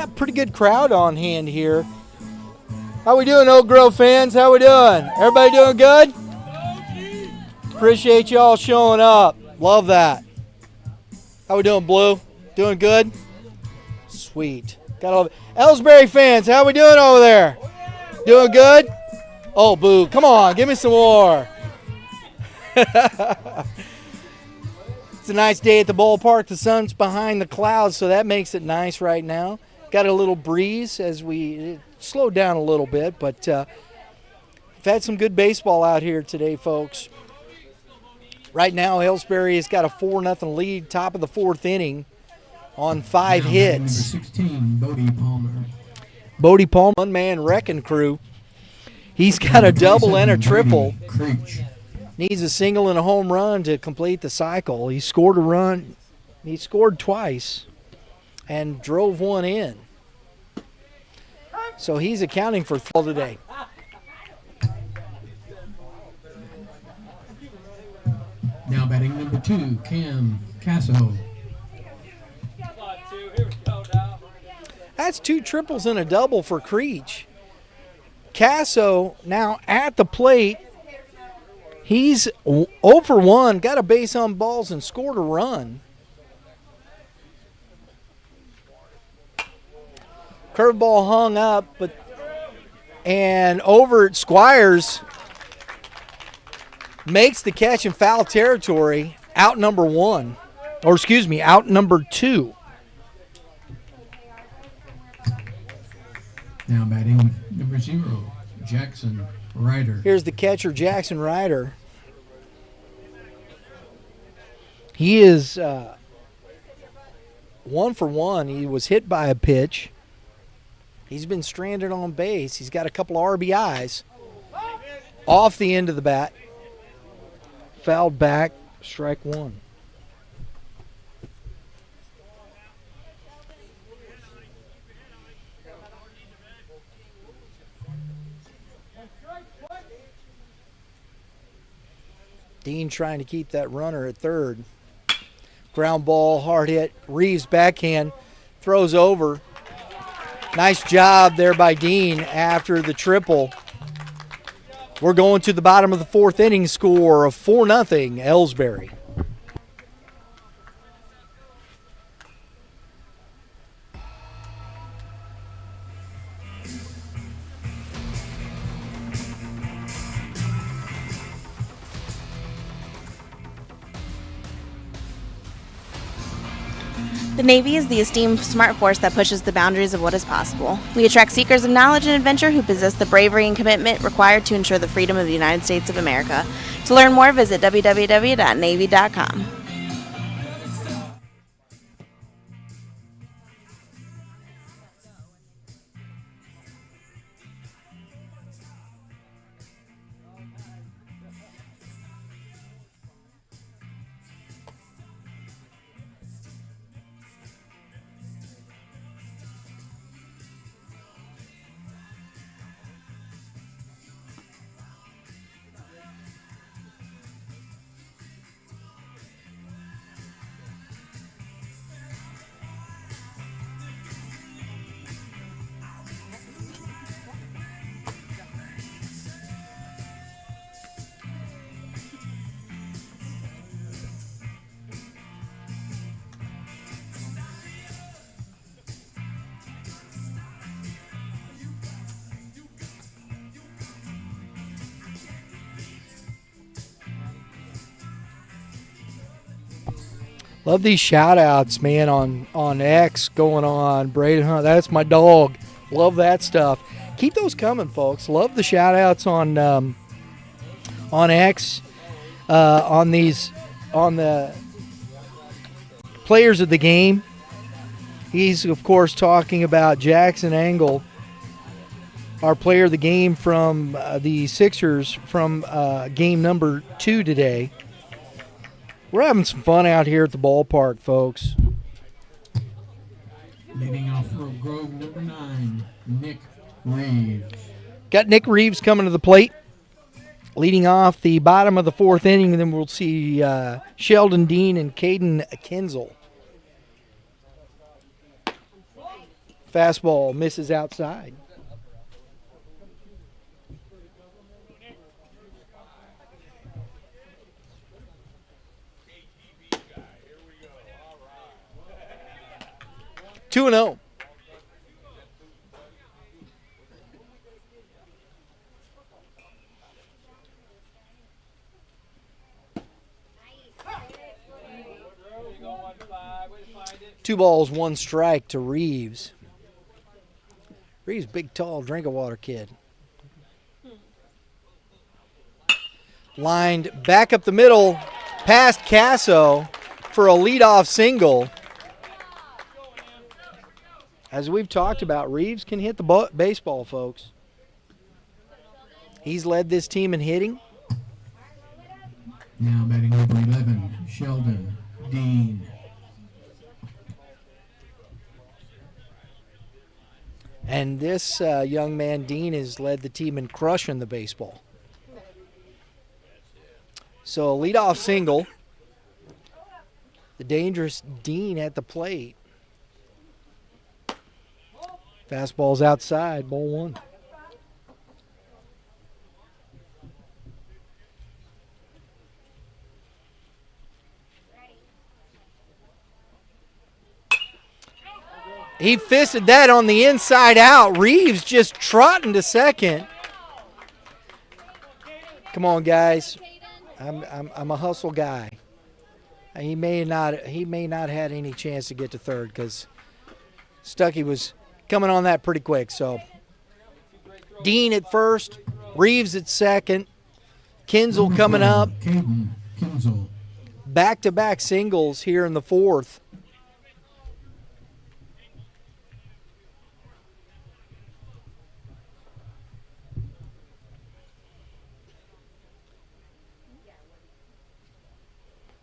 got a pretty good crowd on hand here. How we doing, Oak Grove fans? How we doing? Everybody doing good? Appreciate y'all showing up. Love that. How we doing, Blue? Doing good? Sweet. Got all Ellsbury fans, how we doing over there? Doing good? Oh, boo. Come on, give me some more. It's a nice day at the ballpark. The sun's behind the clouds, so that makes it nice right now. Got a little breeze as we slowed down a little bit, but we've had some good baseball out here today, folks. Right now, Ellsbury has got a 4-0 lead, top of the 4th inning on 5 hits. Number 16, Bodie Palmer. Bodie Palmer, one-man wrecking crew. He's got a double and a triple. Creech. Needs a single and a home run to complete the cycle. He scored a run. He scored twice and drove one in. So he's accounting for today. Now batting number 2, Cam Casso. That's 2 triples and a double for Creech. Casso now at the plate. He's 0 for 1, got a base on balls and scored a run. Curveball hung up, and over at Squires makes the catch in foul territory, out number 1. Or excuse me, out number 2. Now batting number 0, Jackson Ryder. Here's the catcher, Jackson Ryder. He is 1 for 1. He was hit by a pitch. He's been stranded on base. He's got a couple of RBIs. Off the end of the bat. Fouled back, strike 1. Dean trying to keep that runner at third. Ground ball, hard hit. Reeves backhand, throws over. Nice job there by Dean after the triple. We're going to the bottom of the 4th inning, score of 4-0 Ellsbury. The Navy is the esteemed smart force that pushes the boundaries of what is possible. We attract seekers of knowledge and adventure who possess the bravery and commitment required to ensure the freedom of the United States of America. To learn more, visit www.navy.com. Love these shout-outs, man, on X going on. Braden Hunt, that's my dog. Love that stuff. Keep those coming, folks. Love the shout-outs on X, on the players of the game. He's, of course, talking about Jackson Angle, our player of the game from the Sixers from game number 2 today. We're having some fun out here at the ballpark, folks. Leading off for Grove number 9, Nick Reeves. Got Nick Reeves coming to the plate. Leading off the bottom of the 4th inning, and then we'll see Sheldon Dean and Caden Kinzel. Fastball misses outside. Two and 0. Two balls, one strike to Reeves. Reeves, big, tall, drink-of-water kid. Lined back up the middle, past Casso for a leadoff single. As we've talked about, Reeves can hit the baseball, folks. He's led this team in hitting. Now batting number 11, Sheldon Dean. And this young man, Dean, has led the team in crushing the baseball. So a leadoff single. The dangerous Dean at the plate. Fastball's outside, ball one. He fisted that on the inside out. Reeves just trotting to second. Come on, guys. I'm a hustle guy. He may not had any chance to get to third because Stuckey was coming on that pretty quick. So Dean at first, Reeves at second, Kinzel coming up. Kinzel. Back-to-back singles here in the fourth.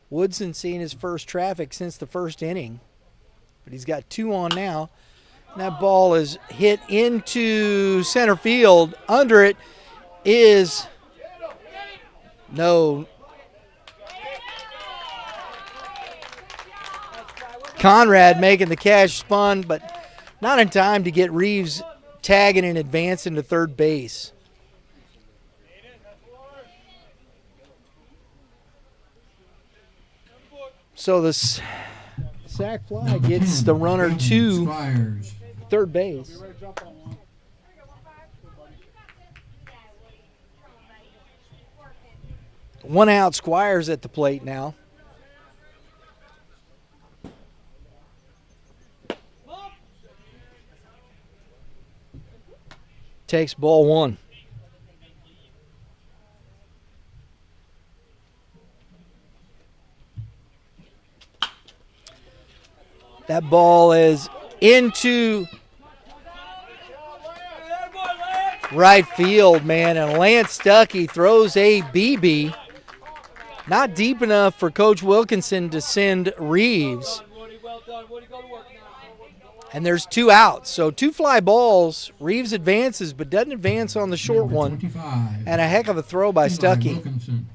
Woodson seeing his first traffic since the first inning, but he's got two on now. And that ball is hit into center field. Under it is no. Conrad making the catch, spun, but not in time to get Reeves tagging in advance into third base. So the sac fly gets the runner to third base. One out, Squires at the plate now. Takes ball one. That ball is into right field, man, and Lance Stuckey throws a BB. Not deep enough for Coach Wilkinson to send Reeves. And there's two outs, so two fly balls. Reeves advances, but doesn't advance on the short one. And a heck of a throw by Stuckey.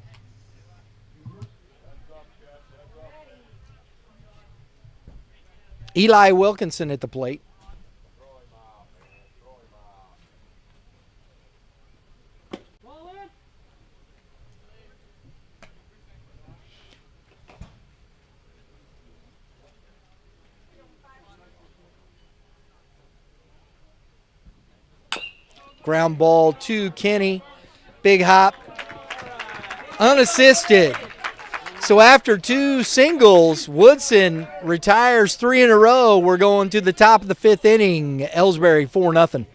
Eli Wilkinson at the plate. Ground ball to Kenny. Big hop. Unassisted. So after two singles, Woodson retires three in a row. We're going to the top of the fifth inning. Ellsbury 4-0.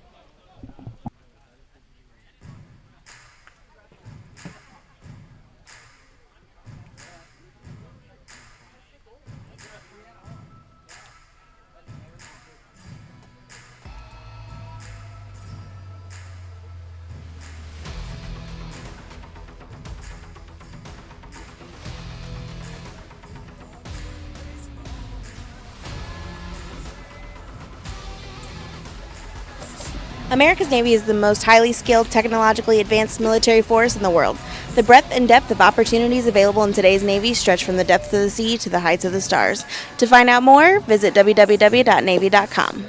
America's Navy is the most highly skilled, technologically advanced military force in the world. The breadth and depth of opportunities available in today's Navy stretch from the depths of the sea to the heights of the stars. To find out more, visit www.navy.com.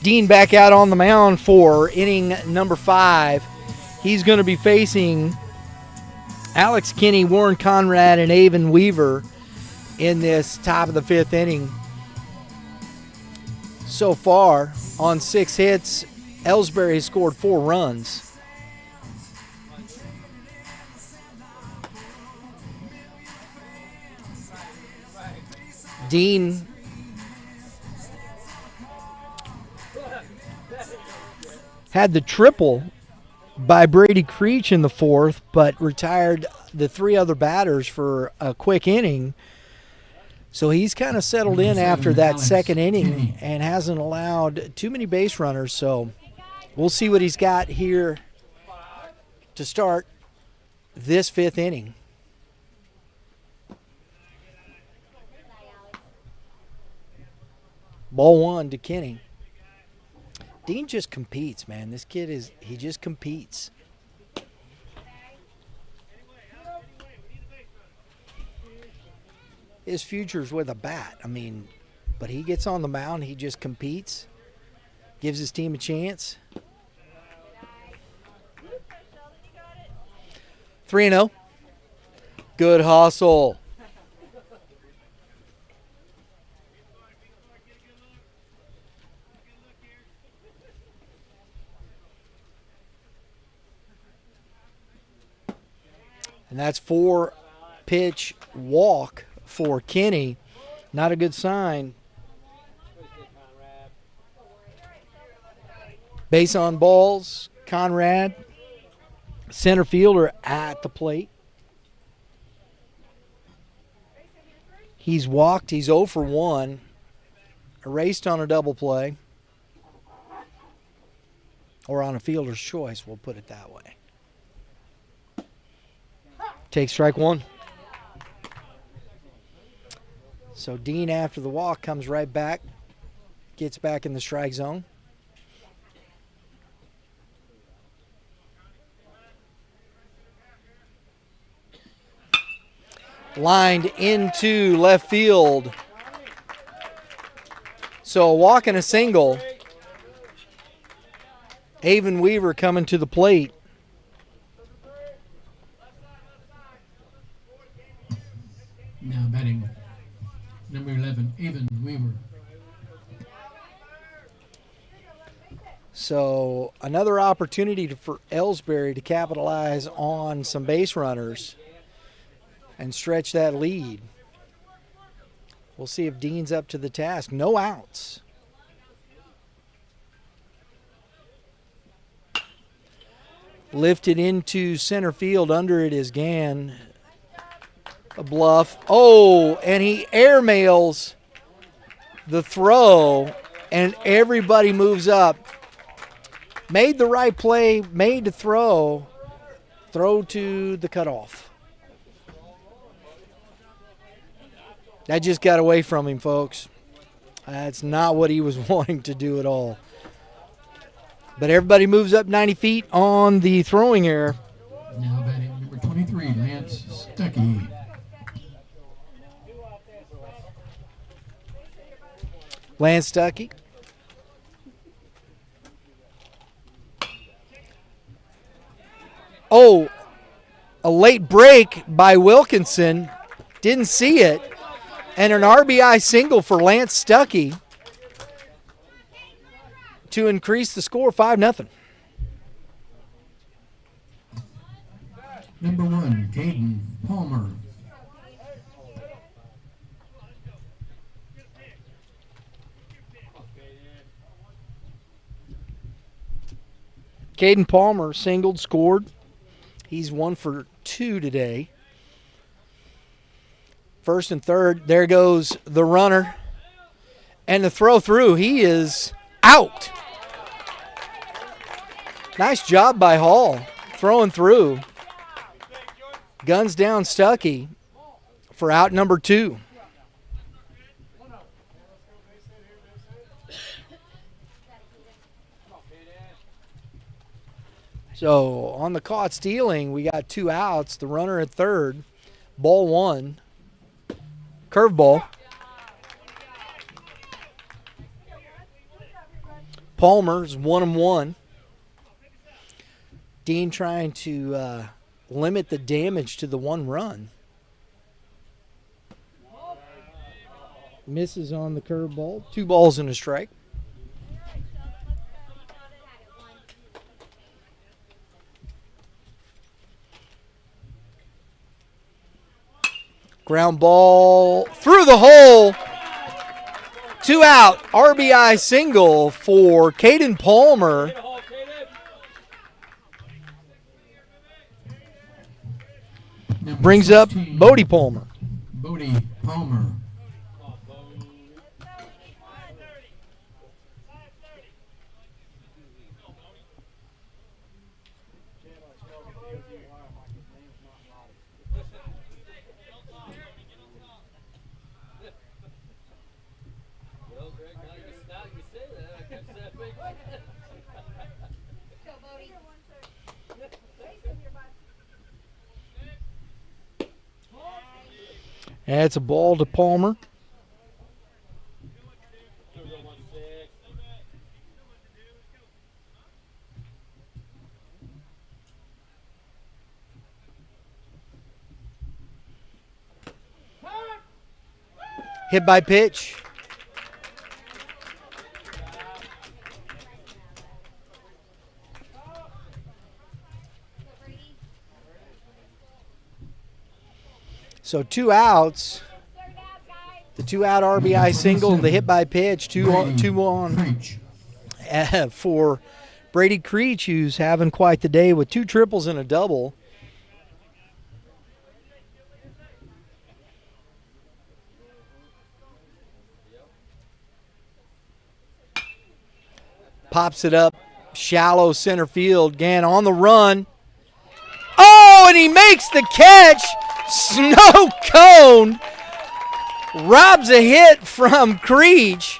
Dean back out on the mound for inning number 5. He's going to be facing Alex Kinney, Warren Conrad, and Avon Weaver in this top of the 5th inning. So far, on 6 hits, Ellsbury has scored 4 runs. Dean had the triple by Brady Creech in the 4th, but retired the 3 other batters for a quick inning. So he's kind of settled in after that second inning and hasn't allowed too many base runners. So we'll see what he's got here to start this 5th inning. Ball 1 to Kinney. Dean just competes, man. This kid he just competes. His future's with a bat. I mean, but he gets on the mound, he just competes, gives his team a chance. 3-0. Good hustle. And that's 4-pitch walk for Kinney. Not a good sign. Base on balls. Conrad, center fielder, at the plate. He's walked. He's 0 for 1. Erased on a double play. Or on a fielder's choice, we'll put it that way. Take strike 1. So Dean, after the walk, comes right back, gets back in the strike zone. Lined into left field. So a walk and a single. Avon Weaver coming to the plate. Now batting number 11, Avon Weaver. So another opportunity for Ellsbury to capitalize on some base runners and stretch that lead. We'll see if Dean's up to the task. No outs. Lifted into center field. Under it is Gann. A bluff. Oh, and he airmails the throw, and everybody moves up. Made the right play, made the throw. Throw to the cutoff. That just got away from him, folks. That's not what he was wanting to do at all. But everybody moves up 90 feet on the throwing error. Now batting number 23, Lance Stuckey. Lance Stuckey. Oh, a late break by Wilkinson. Didn't see it. And an RBI single for Lance Stuckey to increase the score 5-0. Number 1, Caden Palmer. Caden Palmer singled, scored. He's 1 for 2 today. First and third, there goes the runner. And the throw through, he is out. Nice job by Hall, throwing through. Guns down Stuckey for out number 2. So on the caught stealing, we got 2 outs. The runner at third. Ball 1. Curveball. Palmer's 1-1. Dean trying to limit the damage to the one run. Misses on the curveball. 2 balls and a strike. Ground ball through the hole. 2 out. RBI single for Caden Palmer. Brings up Bodie Palmer. Bodie Palmer. That's a ball to Palmer. Hit by pitch. So 2 outs. The 2-out RBI single, the hit by pitch, two on for Brady Creech, who's having quite the day with 2 triples and a double. Pops it up, shallow center field. Gann on the run. Oh, and he makes the catch. Snow cone. Robs a hit from Creech.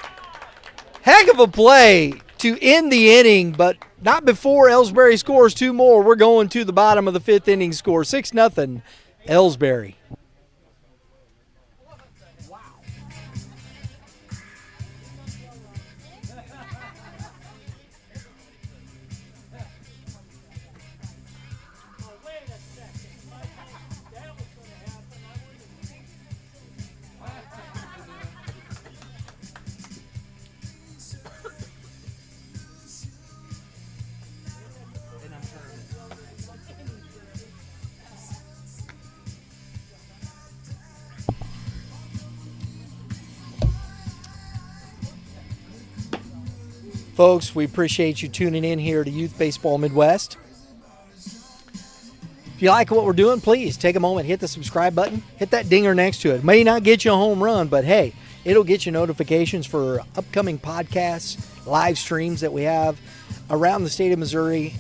Heck of a play to end the inning, but not before Ellsbury scores 2 more. We're going to the bottom of the 5th inning score. 6-0, Ellsbury. Folks, we appreciate you tuning in here to Youth Baseball Midwest. If you like what we're doing, please take a moment, hit the subscribe button, hit that dinger next to it. May not get you a home run, but hey, it'll get you notifications for upcoming podcasts, live streams that we have around the state of Missouri.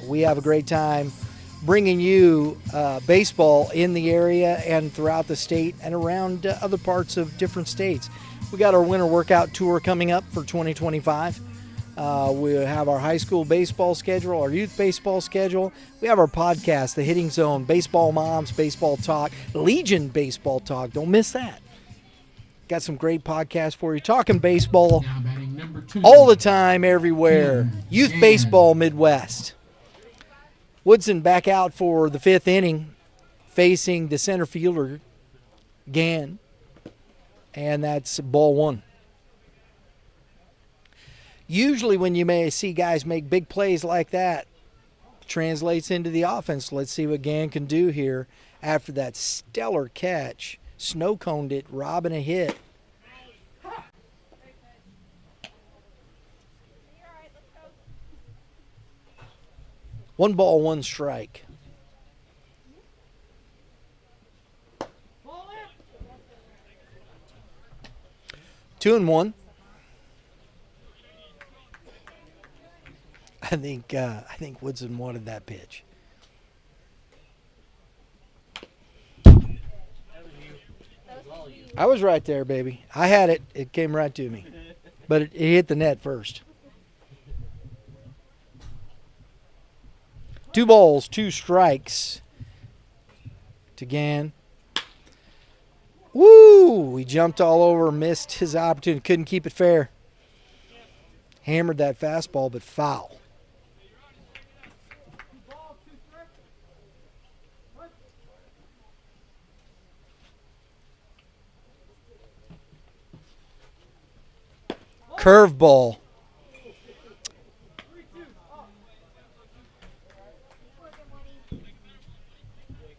We have a great time bringing you baseball in the area and throughout the state and around other parts of different states. We got our winter workout tour coming up for 2025. We have our high school baseball schedule, our youth baseball schedule. We have our podcast, The Hitting Zone, Baseball Moms, Baseball Talk, Legion Baseball Talk. Don't miss that. Got some great podcasts for you. Talking baseball all the time, everywhere. Youth Baseball Midwest. Woodson back out for the 5th inning, facing the center fielder, Gann. And that's ball 1. Usually when you may see guys make big plays like that, translates into the offense. Let's see what Gann can do here after that stellar catch. Snow coned it, robbing a hit. One ball, one strike. Two and one. I think Woodson wanted that pitch. I was right there, baby. I had it. It came right to me. But it hit the net first. 2 balls, 2 strikes to Gann. Woo! He jumped all over, missed his opportunity, couldn't keep it fair. Hammered that fastball, but foul. Curveball.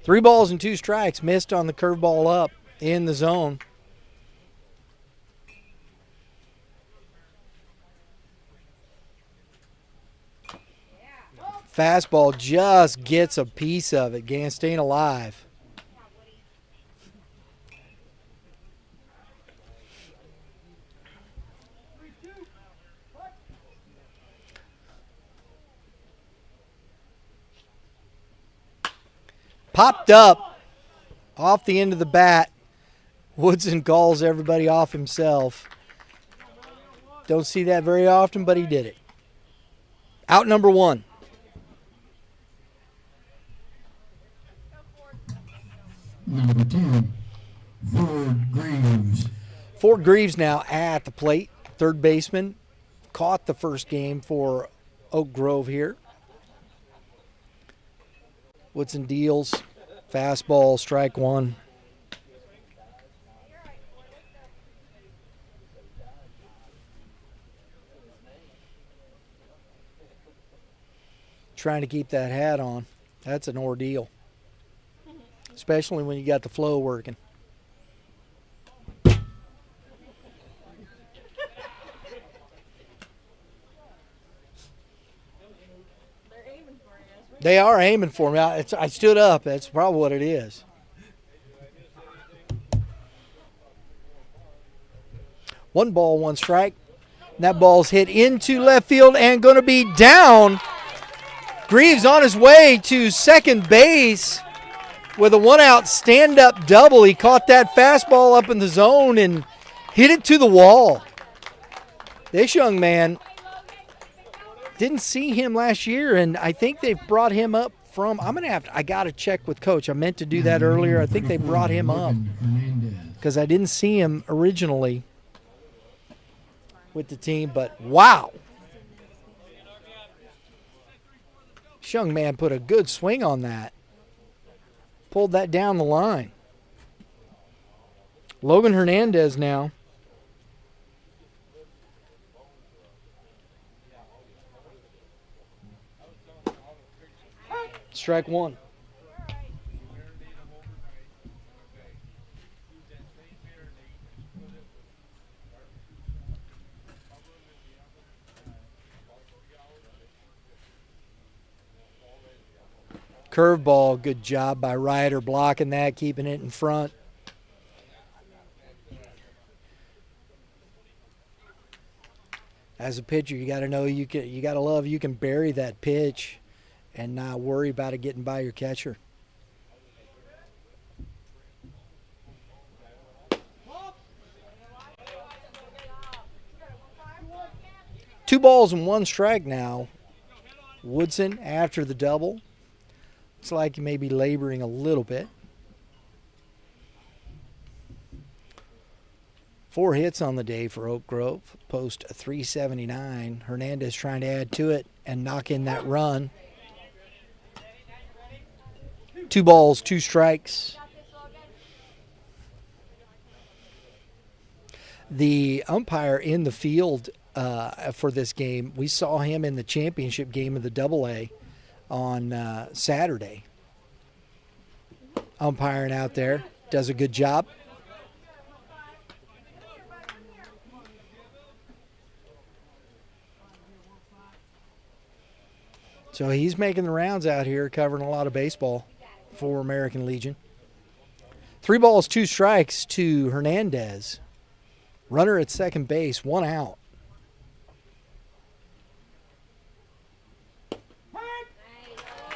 3 balls and 2 strikes. Missed on the curveball up in the zone. Fastball just gets a piece of it. Again, staying alive. Popped up off the end of the bat. Woodson calls everybody off himself. Don't see that very often, but he did it. Out number 1. Number 10, Ford Greaves. Fort Greaves now at the plate. Third baseman. Caught the first game for Oak Grove here. Woodson deals. Fastball, strike 1. Trying to keep that hat on. That's an ordeal. Especially when you got the flow working. They are aiming for me. I stood up. That's probably what it is. One ball, one strike. And that ball's hit into left field and going to be down. Greaves on his way to second base with a 1-out stand-up double. He caught that fastball up in the zone and hit it to the wall. This young man, didn't see him last year, and I think they've brought him up from, I got to check with Coach. I meant to do that earlier. I think they brought him up because I didn't see him originally with the team, but wow. This young man put a good swing on that. Pulled that down the line. Logan Hernandez now. Strike 1. Curveball, good job by Ryder blocking that, keeping it in front. As a pitcher, you got to know you got to love you can bury that pitch and not worry about it getting by your catcher. Two balls and one strike now. Woodson after the double. Looks like he may be laboring a little bit. 4 hits on the day for Oak Grove. Post a .379. Hernandez trying to add to it and knock in that run. 2 balls, 2 strikes. The umpire in the field for this game, we saw him in the championship game of the AA on Saturday. Umpiring out there, does a good job. So he's making the rounds out here, covering a lot of baseball for American Legion. 3 balls, 2 strikes to Hernandez. Runner at second base, 1 out.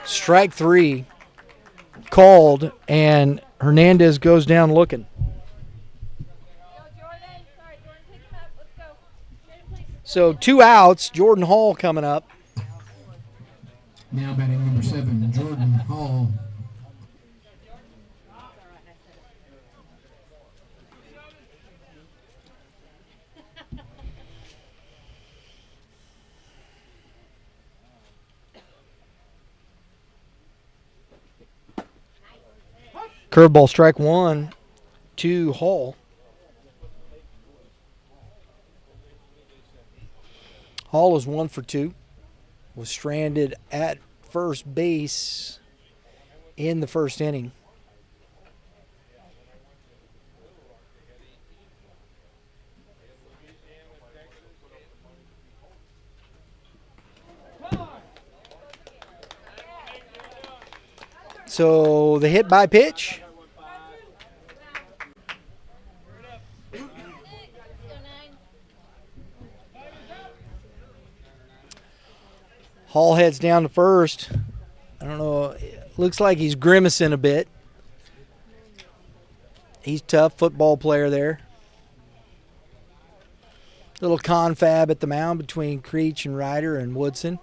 Strike 3 called, and Hernandez goes down looking. So 2 outs, Jordan Hall coming up. Now batting number 7, Jordan Hall. Curveball, strike one to Hall. Hall is 1 for 2. Was stranded at first base in the first inning. So the hit by pitch. Hall heads down to first. I don't know. It looks like he's grimacing a bit. He's a tough football player there. Little confab at the mound between Creech and Ryder and Woodson.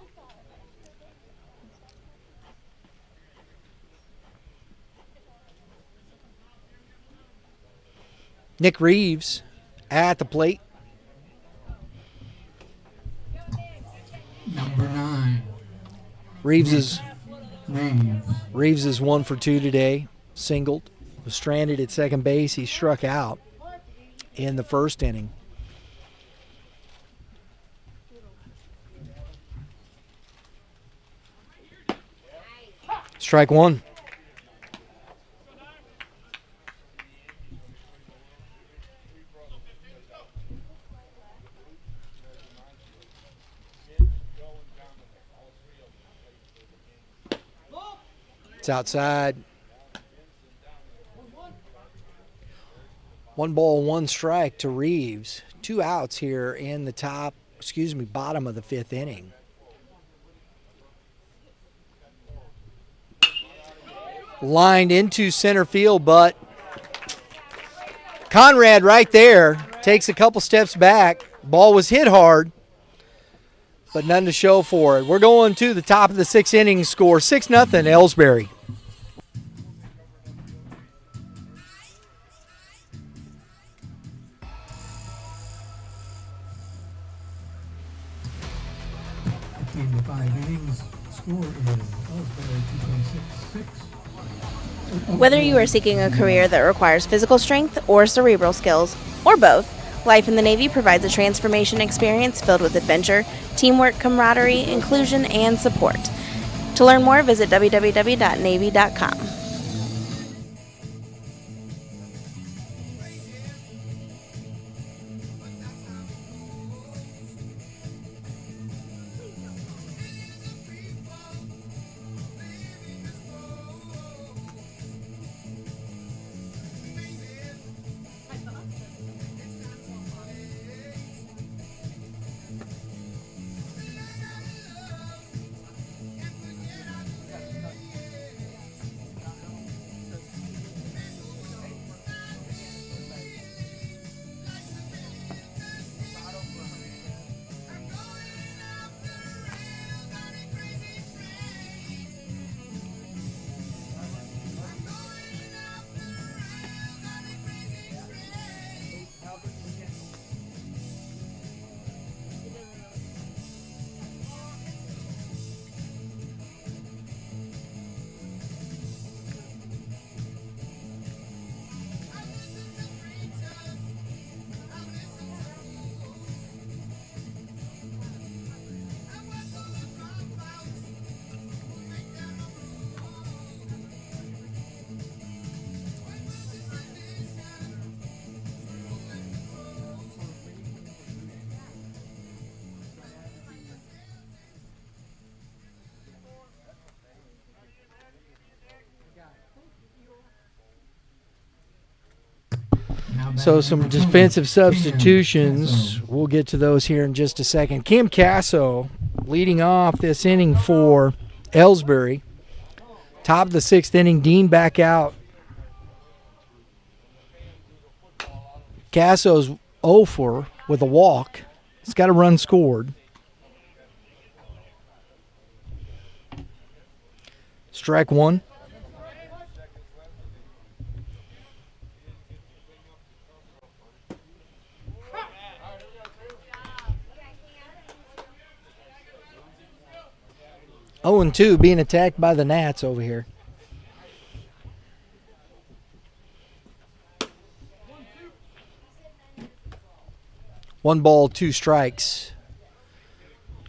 Nick Reeves at the plate. Number 9. Reeves is 1 for 2 today. Singled. Was stranded at second base. He struck out in the first inning. Strike one. It's outside. 1 ball, 1 strike to Reeves. 2 outs here in the bottom of the 5th inning. Lined into center field, but Conrad right there takes a couple steps back. Ball was hit hard, but none to show for it. We're going to the top of the 6th inning. Score 6-0 Ellsbury. In the 5 innings, score is Ellsbury 2.66. Whether you are seeking a career that requires physical strength or cerebral skills, or both, life in the Navy provides a transformation experience filled with adventure, teamwork, camaraderie, inclusion, and support. To learn more, visit www.navy.com. So some defensive substitutions. We'll get to those here in just a second. Cam Casso leading off this inning for Ellsbury. Top of the 6th inning, Dean back out. Casso's 0 for with a walk. He's got a run scored. Strike one. Oh, and 2 being attacked by the Gnats over here. 1 ball, 2 strikes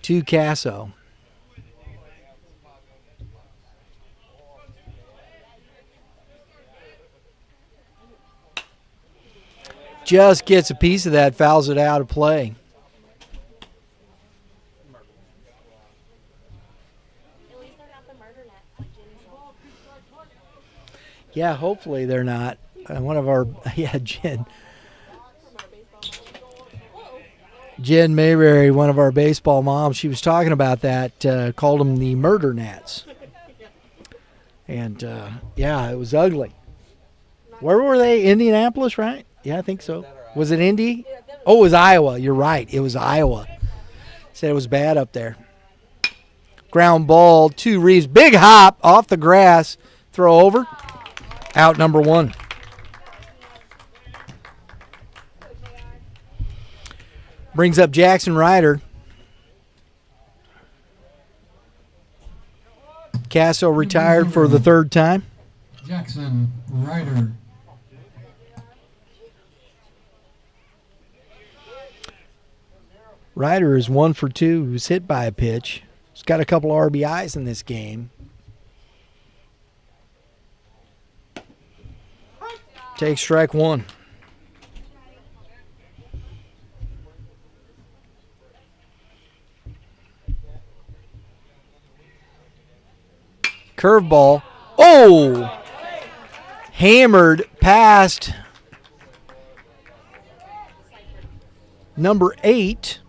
to Casso. Just gets a piece of that, fouls it out of play. Yeah, hopefully they're not. One of our, Jen Mayberry, one of our baseball moms, she was talking about that, called them the murder gnats. And, it was ugly. Where were they? Indianapolis, right? Yeah, I think so. Was it Indy? Oh, it was Iowa. You're right. It was Iowa. Said it was bad up there. Ground ball to Reeves. Big hop off the grass. Throw over. Out number 1. Brings up Jackson Ryder. Casso retired for the 3rd time. Jackson Ryder. Ryder is 1 for 2. He was hit by a pitch. He's got a couple RBIs in this game. Take strike 1. Curveball. Oh! Hammered past number 8.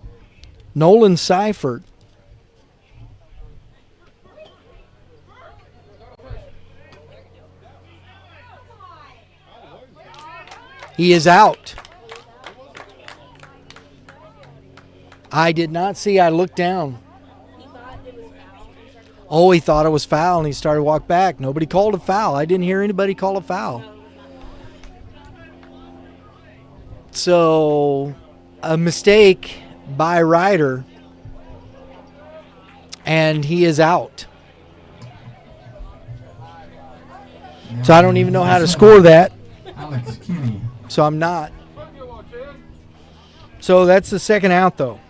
Nolan Seifert. He is out. I did not see. I looked down. Oh, he thought it was foul, and he started to walk back. Nobody called a foul. I didn't hear anybody call a foul. So, a mistake by Ryder, and he is out. So I don't even know how to score that. Alex Kinney. So I'm not. So that's the second out, though.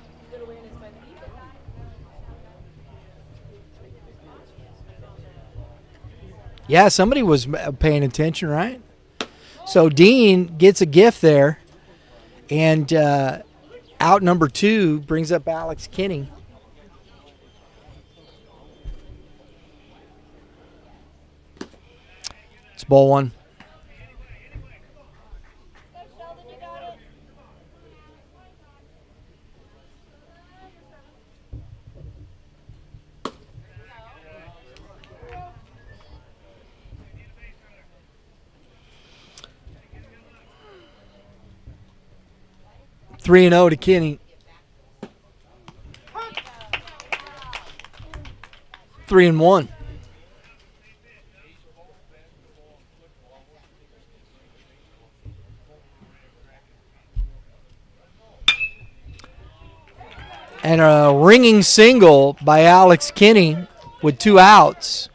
Yeah, somebody was paying attention, right? So Dean gets a gift there, and out number 2 brings up Alex Kinney. It's ball 1. Three and 0 to Kinney. 3-1. And a ringing single by Alex Kinney with 2 outs.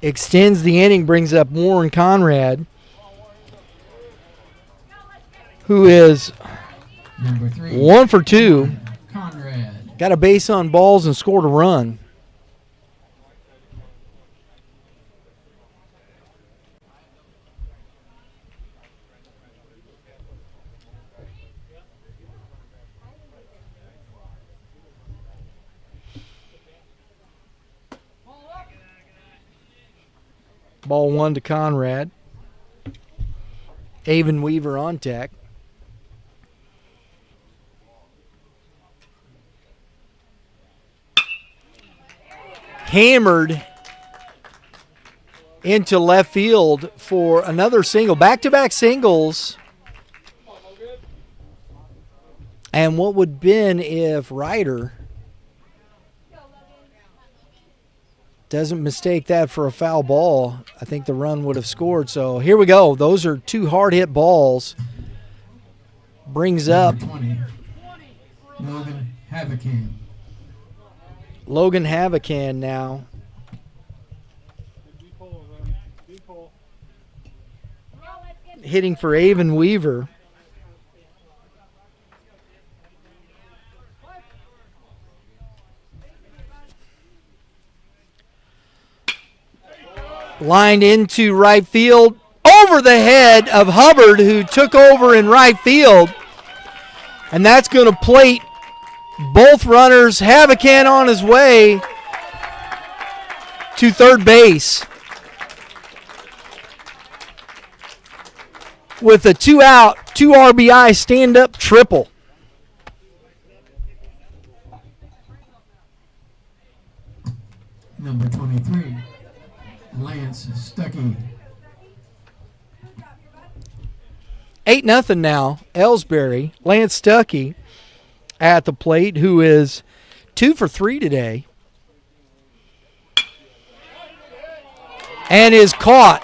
Extends the inning, brings up Warren Conrad, who is Number 3. 1 for 2. Conrad. Got a base on balls and scored a run. Ball 1 to Conrad. Avon Weaver on deck. Hammered into left field for another single. Back-to-back singles. And what would have been if Ryder doesn't mistake that for a foul ball, I think the run would have scored. So here we go. Those are 2 hard-hit balls. Brings up Number 20. Logan Havocan. Logan Havocan now. hitting for Avon Weaver. Lined into right field, over the head of Hubbard, who took over in right field. And that's going to plate both runners. Havacan on his way to third base with a 2-out, 2 RBI stand-up triple. Number 23, Lance Stuckey. 8-0 now. Ellsbury, Lance Stuckey at the plate, who is 2 for 3 today. And is caught.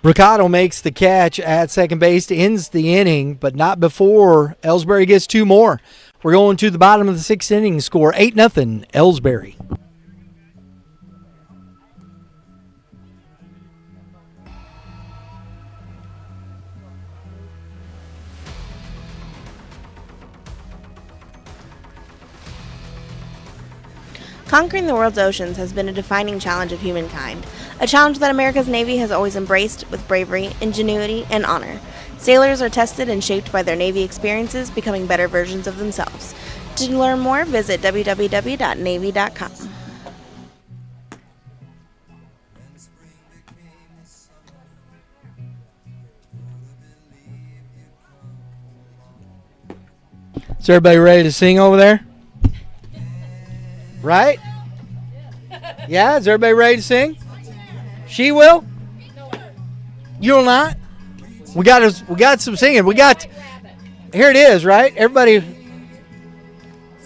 Bricado makes the catch at second base, ends the inning, but not before Ellsbury gets 2 more. We're going to the bottom of the 6th inning. Score 8-0 Ellsbury. Conquering the world's oceans has been a defining challenge of humankind, a challenge that America's Navy has always embraced with bravery, ingenuity, and honor. Sailors are tested and shaped by their Navy experiences, becoming better versions of themselves. To learn more, visit www.navy.com. Is everybody ready to sing over there? Right? Yeah, is everybody ready to sing? She will? You'll not? We got some singing. Here it is, right? Everybody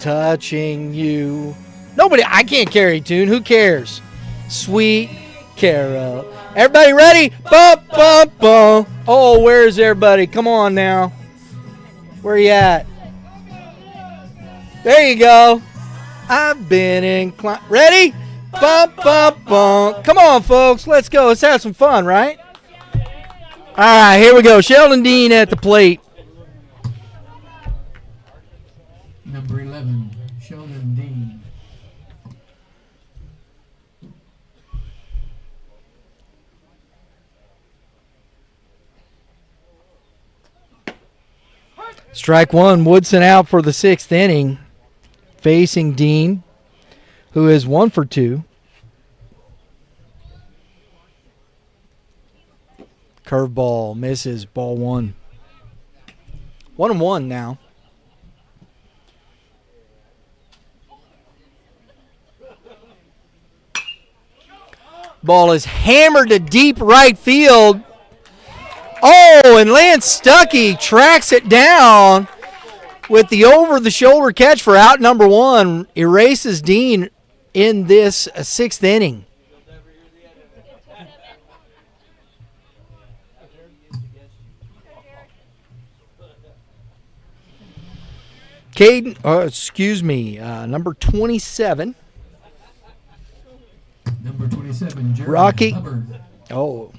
touching you. Nobody, I can't carry a tune. Who cares? Sweet Carol. Everybody ready? Bum, bum, bum. Oh, where's everybody? Come on now. Where you at? There you go. I've been inclined. Ready? Bum, bum, bum. Come on, folks. Let's go. Let's have some fun, right? All right, here we go. Sheldon Dean at the plate. Number 11, Sheldon Dean. Strike one. Woodson out for the 6th inning. Facing Dean, who is 1 for 2. Curveball misses, ball 1. 1-1 now. Ball is hammered to deep right field. Oh, and Lance Stuckey tracks it down with the over-the-shoulder catch for out number 1. Erases Dean in this 6th inning. Number 27. Number 27, Jared Rocky. Hubbard. Oh.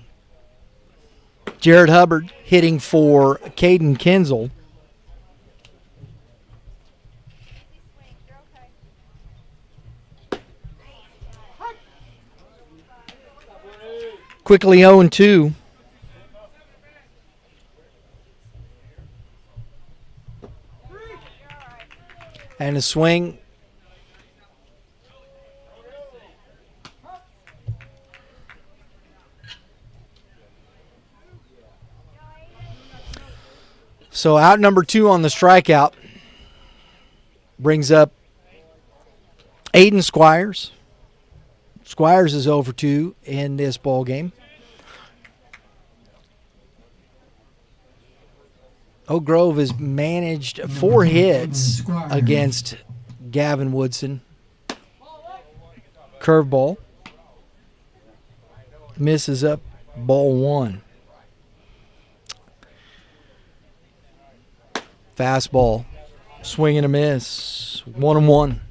Jared Hubbard hitting for Caden Kinzel. Quickly 0-2. And a swing. So out number 2 on the strikeout brings up Aiden Squires. Squires is 0-2 in this ball game. Oak Grove has managed 4 hits against Gavin Woodson. Curveball. Misses up, ball 1. Fastball. Swing and a miss. 1-1.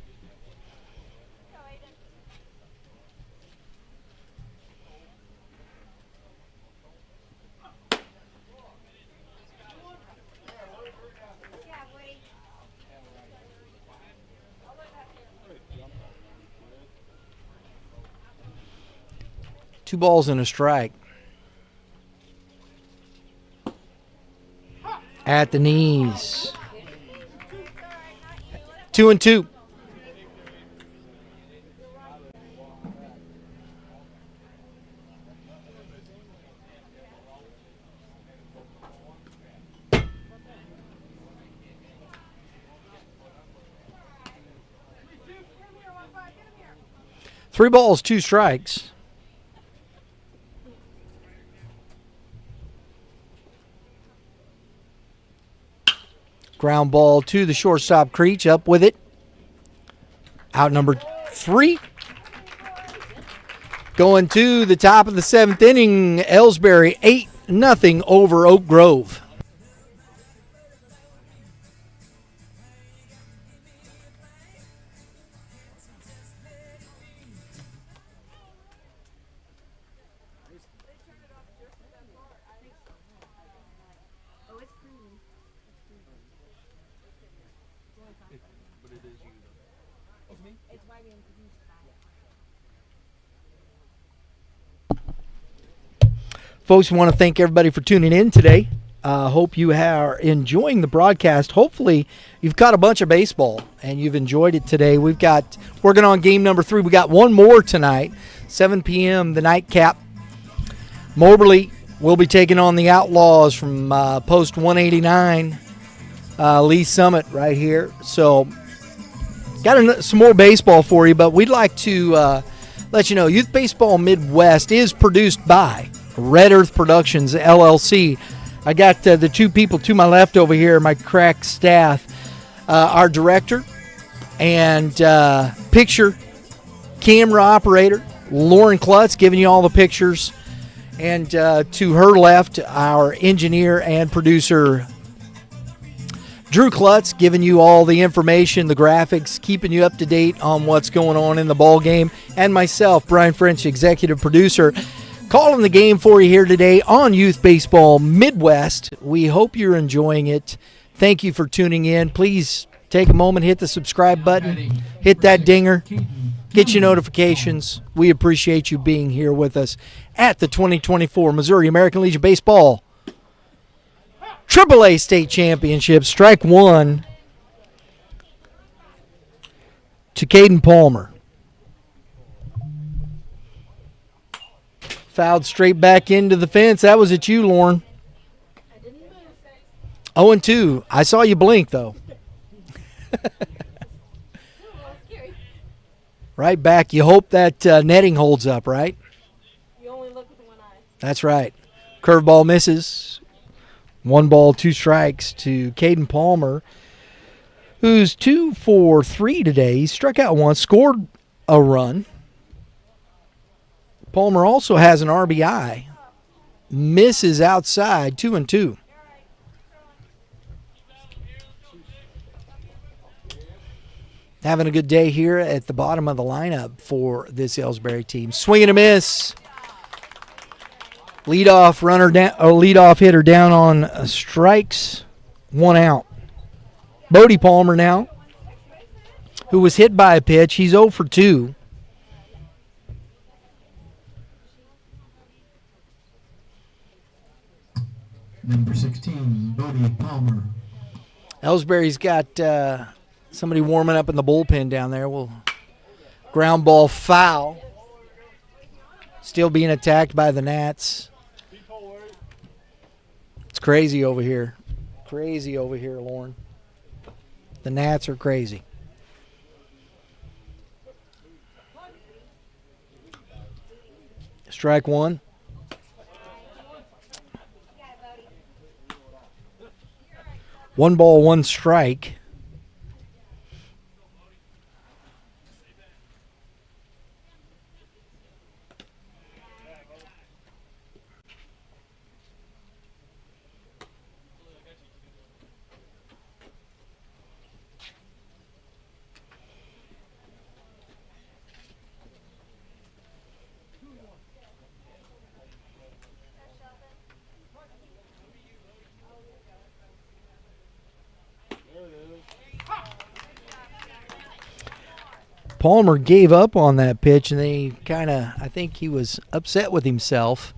2 balls and a strike. At the knees. 2-2. Three balls, 2 strikes. Ground ball to the shortstop Creech, up with it. Out number 3. Going to the top of the 7th inning, Ellsbury 8-0 over Oak Grove. Folks, we want to thank everybody for tuning in today. Hope you are enjoying the broadcast. Hopefully, you've caught a bunch of baseball and you've enjoyed it today. We've got working on game number 3. We got one more tonight, 7 p.m. the nightcap. Moberly will be taking on the Outlaws from post 189, Lee Summit right here. So, got some more baseball for you, but we'd like to let you know Youth Baseball Midwest is produced by Red Earth Productions, LLC. I got the 2 people to my left over here, my crack staff. Our director and picture camera operator, Lauren Klutz, giving you all the pictures. And to her left, our engineer and producer, Drew Klutz, giving you all the information, the graphics, keeping you up to date on what's going on in the ball game. And myself, Brian French, executive producer, calling the game for you here today on Youth Baseball Midwest. We hope you're enjoying it. Thank you for tuning in. Please take a moment, hit the subscribe button, hit that dinger, get your notifications. We appreciate you being here with us at the 2024 Missouri American Legion Baseball AAA State Championship. Strike 1 to Caden Palmer. Fouled straight back into the fence. That was at you, Lauren. 0-2. I saw you blink, though. Right back. You hope that netting holds up, right? You only look with one eye. That's right. Curveball misses. 1 ball, 2 strikes to Caden Palmer, who's 2 for 3 today. He struck out once, scored a run. Palmer also has an RBI. Misses outside, 2-2. Having a good day here at the bottom of the lineup for this Ellsbury team. Swing and a miss. Leadoff hitter down on strikes. 1 out. Bodie Palmer now, who was hit by a pitch. He's 0 for 2. Number 16, Bodie Palmer. Ellsbury's got somebody warming up in the bullpen down there. Ground ball foul. Still being attacked by the Gnats. It's crazy over here. Crazy over here, Lauren. The Gnats are crazy. Strike 1. One ball, 1 strike. Palmer gave up on that pitch, and they I think he was upset with himself.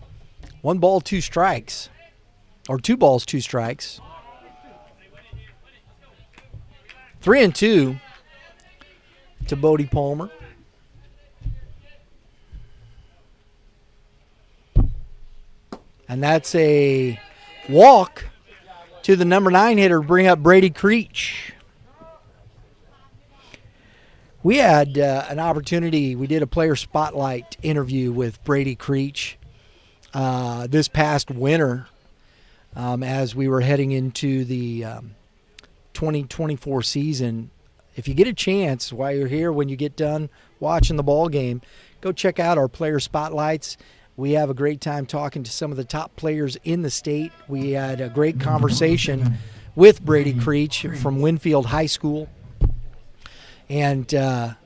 1 ball, 2 strikes. Or 2 balls, 2 strikes. 3-2 to Bodie Palmer. And that's a walk to the number 9 hitter to bring up Brady Creech. We had an opportunity. We did a player spotlight interview with Brady Creech this past winter as we were heading into the 2024 season. If you get a chance while you're here, when you get done watching the ball game, go check out our player spotlights. We have a great time talking to some of the top players in the state. We had a great conversation with Brady Creech from Winfield High School. And if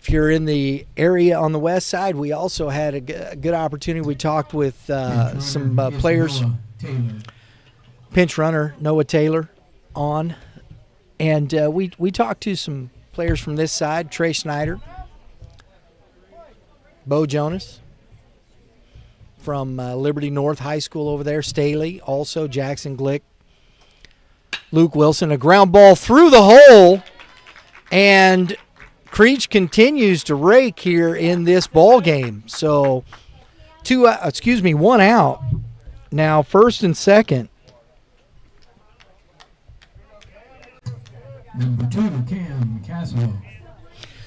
you're in the area on the west side, we also had a good opportunity. We talked with some players, pinch runner Noah Taylor on. And we talked to some players from this side, Trey Snyder, Bo Jonas from Liberty North High School over there, Staley, also Jackson Glick, Luke Wilson, a ground ball through the hole, and Creech continues to rake here in this ball game. So, 1 out. Now, first and second. Number 2, Cam Caswell.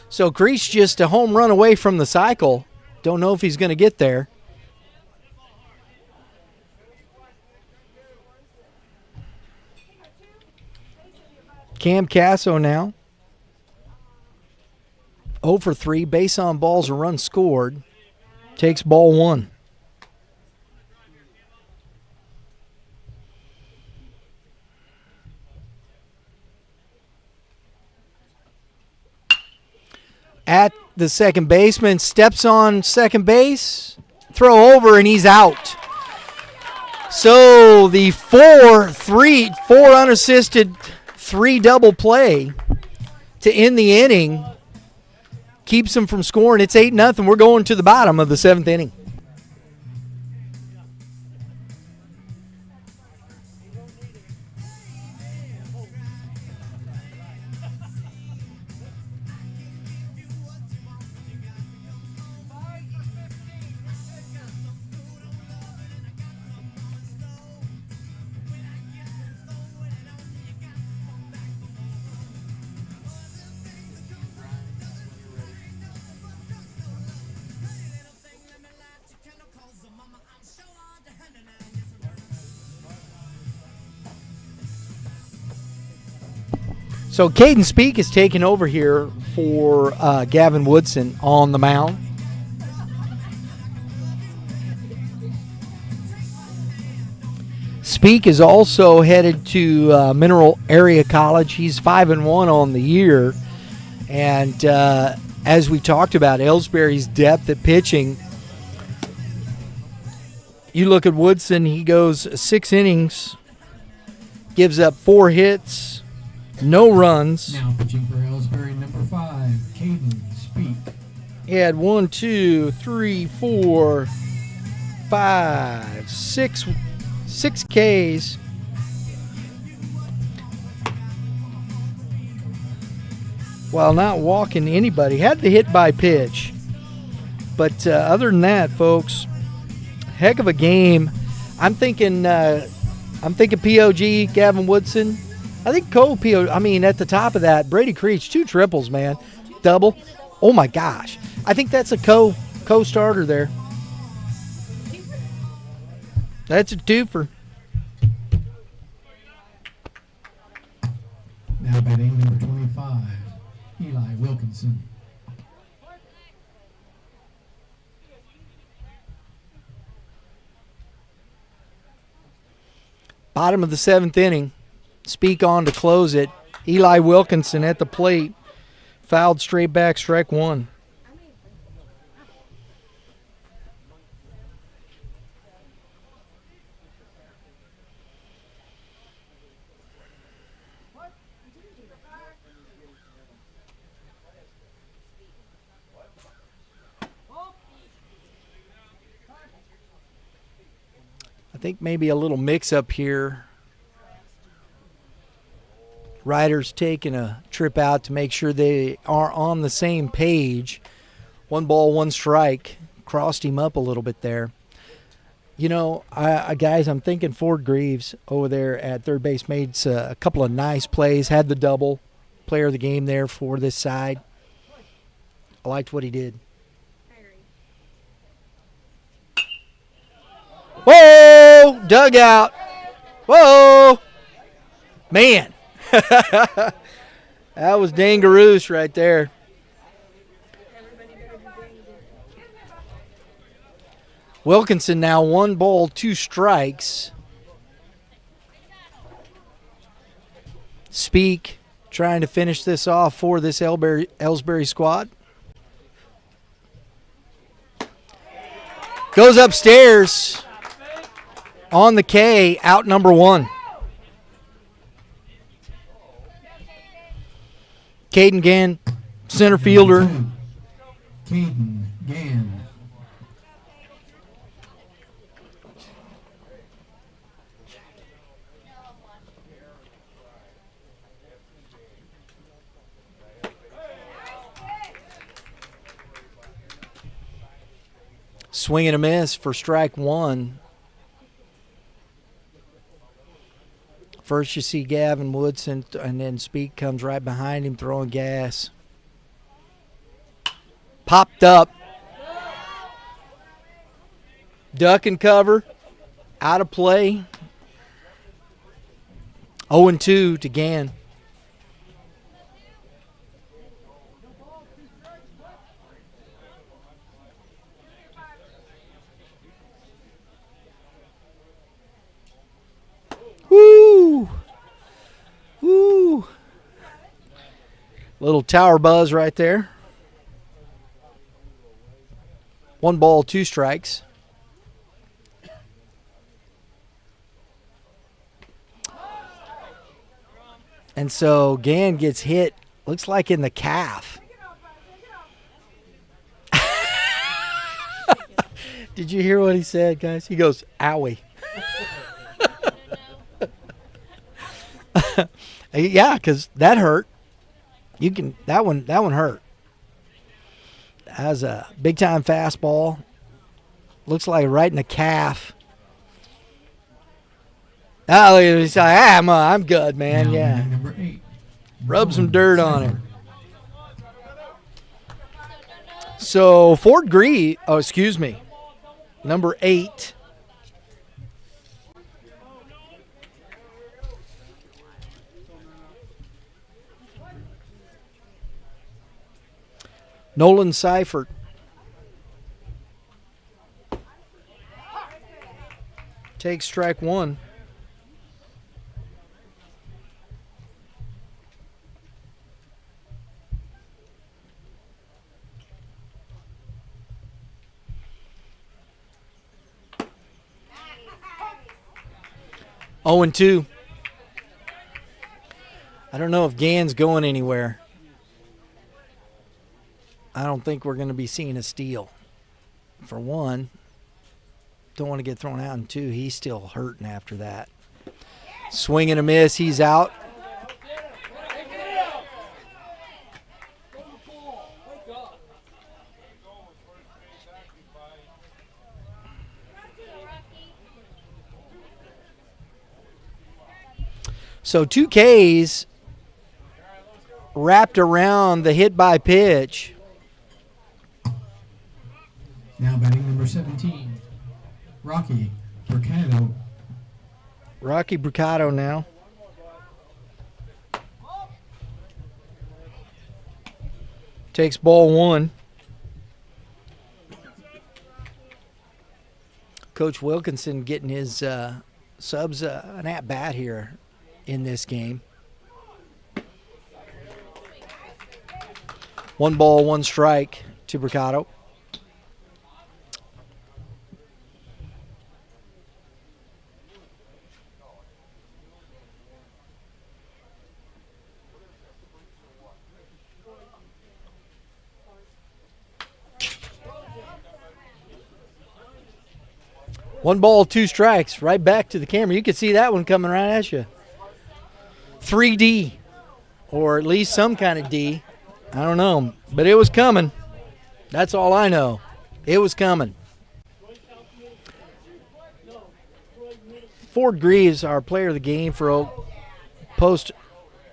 So Creech just a home run away from the cycle. Don't know if he's going to get there. Cam Casso now. 0 for 3. Base on balls, a run scored. Takes ball 1. At the second baseman, steps on second base, throw over, and he's out. So the 4 unassisted, 3 double play to end the inning keeps them from scoring. It's 8-0. We're going to the bottom of the 7th inning. So Caden Speak is taking over here for Gavin Woodson on the mound. Speak is also headed to Mineral Area College. He's 5-1 on the year. And as we talked about, Ellsbury's depth at pitching. You look at Woodson, he goes 6 innings, gives up 4 hits, no runs. Now pitching for Ellsbury, number 5, Caden Speak. He had 1, 2, 3, 4, 5, 6 Ks. While not walking anybody. Had the hit by pitch. But other than that, folks, heck of a game. I'm thinking POG, Gavin Woodson. I think at the top of that, Brady Creech, 2 triples, man. Double. Oh, my gosh. I think that's a co-starter there. That's a twofer. Now batting number 25, Eli Wilkinson. Bottom of the 7th inning. Speak on to close it. Eli Wilkinson at the plate. Fouled straight back, strike 1. think maybe a little mix-up here. Riders taking a trip out to make sure they are on the same page. 1 ball, 1 strike. Crossed him up a little bit there. You know, guys, I'm thinking Ford Greaves over there at third base made a couple of nice plays. Had the double. Player of the game there for this side. I liked what he did. Whoa! Dugout. Whoa! Man. That was Dangaroos right there. Wilkinson now 1 ball, 2 strikes. Speak trying to finish this off for this Ellsbury squad. Goes upstairs on the K, out number 1. Caden Gann, center fielder. Caden Gann. Swing and a miss for strike 1. First you see Gavin Woodson, and then Speak comes right behind him throwing gas. Popped up. Duck and cover. Out of play. 0-2 to Gann. Woo! Woo! Little tower buzz right there. 1 ball, 2 strikes. And so Gann gets hit, looks like in the calf. Did you hear what he said, guys? He goes, owie. Yeah, because that hurt. That one hurt. That was a big time fastball. Looks like right in the calf. Oh, he's like, I'm good, man. Now, Yeah. Number 8. Rub some dirt on it. So Ford Greaves, number 8. Nolan Seifert. Takes strike 1. Oh, and 2. I don't know if Gann's going anywhere. I don't think we're going to be seeing a steal. For 1, don't want to get thrown out. And 2, he's still hurting after that. Swing and a miss. He's out. So 2 Ks wrapped around the hit by pitch. Now batting number 17, Rocky Mercado. Rocky Mercado now. Takes ball 1. Coach Wilkinson getting his subs an at-bat here in this game. 1 ball, 1 strike to Mercado. 1 ball, 2 strikes, right back to the camera. You could see that one coming right at you. 3D, or at least some kind of D. I don't know, but it was coming. That's all I know. It was coming. Ford Greaves, our player of the game for Oak, post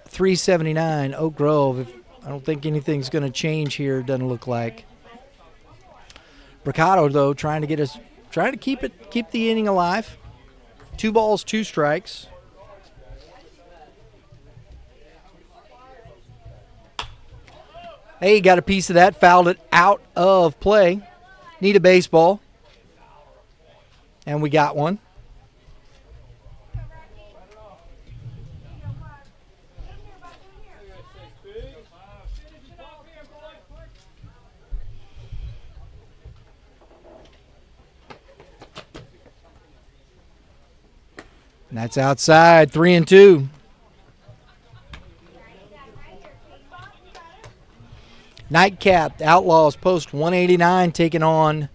379, Oak Grove. I don't think anything's going to change here, doesn't look like. Bricado, though, trying to keep the inning alive. 2 balls, 2 strikes. Hey, got a piece of that, fouled it out of play. Need a baseball. And we got one. And that's outside, 3-2. Nightcap, Outlaws post 189 taking on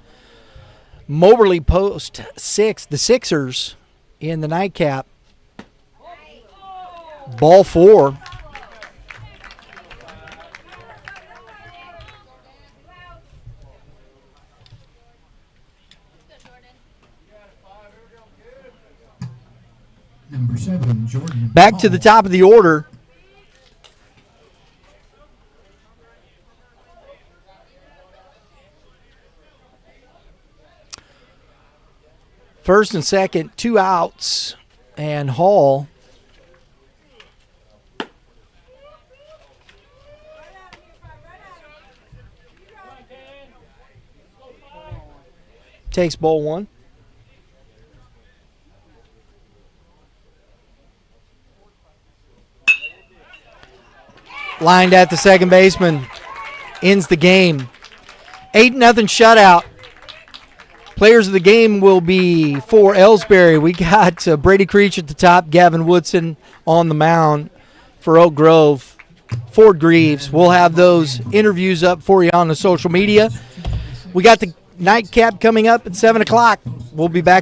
Moberly post 6. The Sixers in the nightcap. Ball 4. Number 7, Jordan. Back to the top of the order. First and second, 2 outs, and Hall takes ball 1. Lined at the second baseman, ends the game. 8-0 shutout. Players of the game will be for Ellsbury. We got Brady Creech at the top, Gavin Woodson on the mound for Oak Grove. Ford Greaves. We'll have those interviews up for you on the social media. We got the nightcap coming up at 7 o'clock. We'll be back.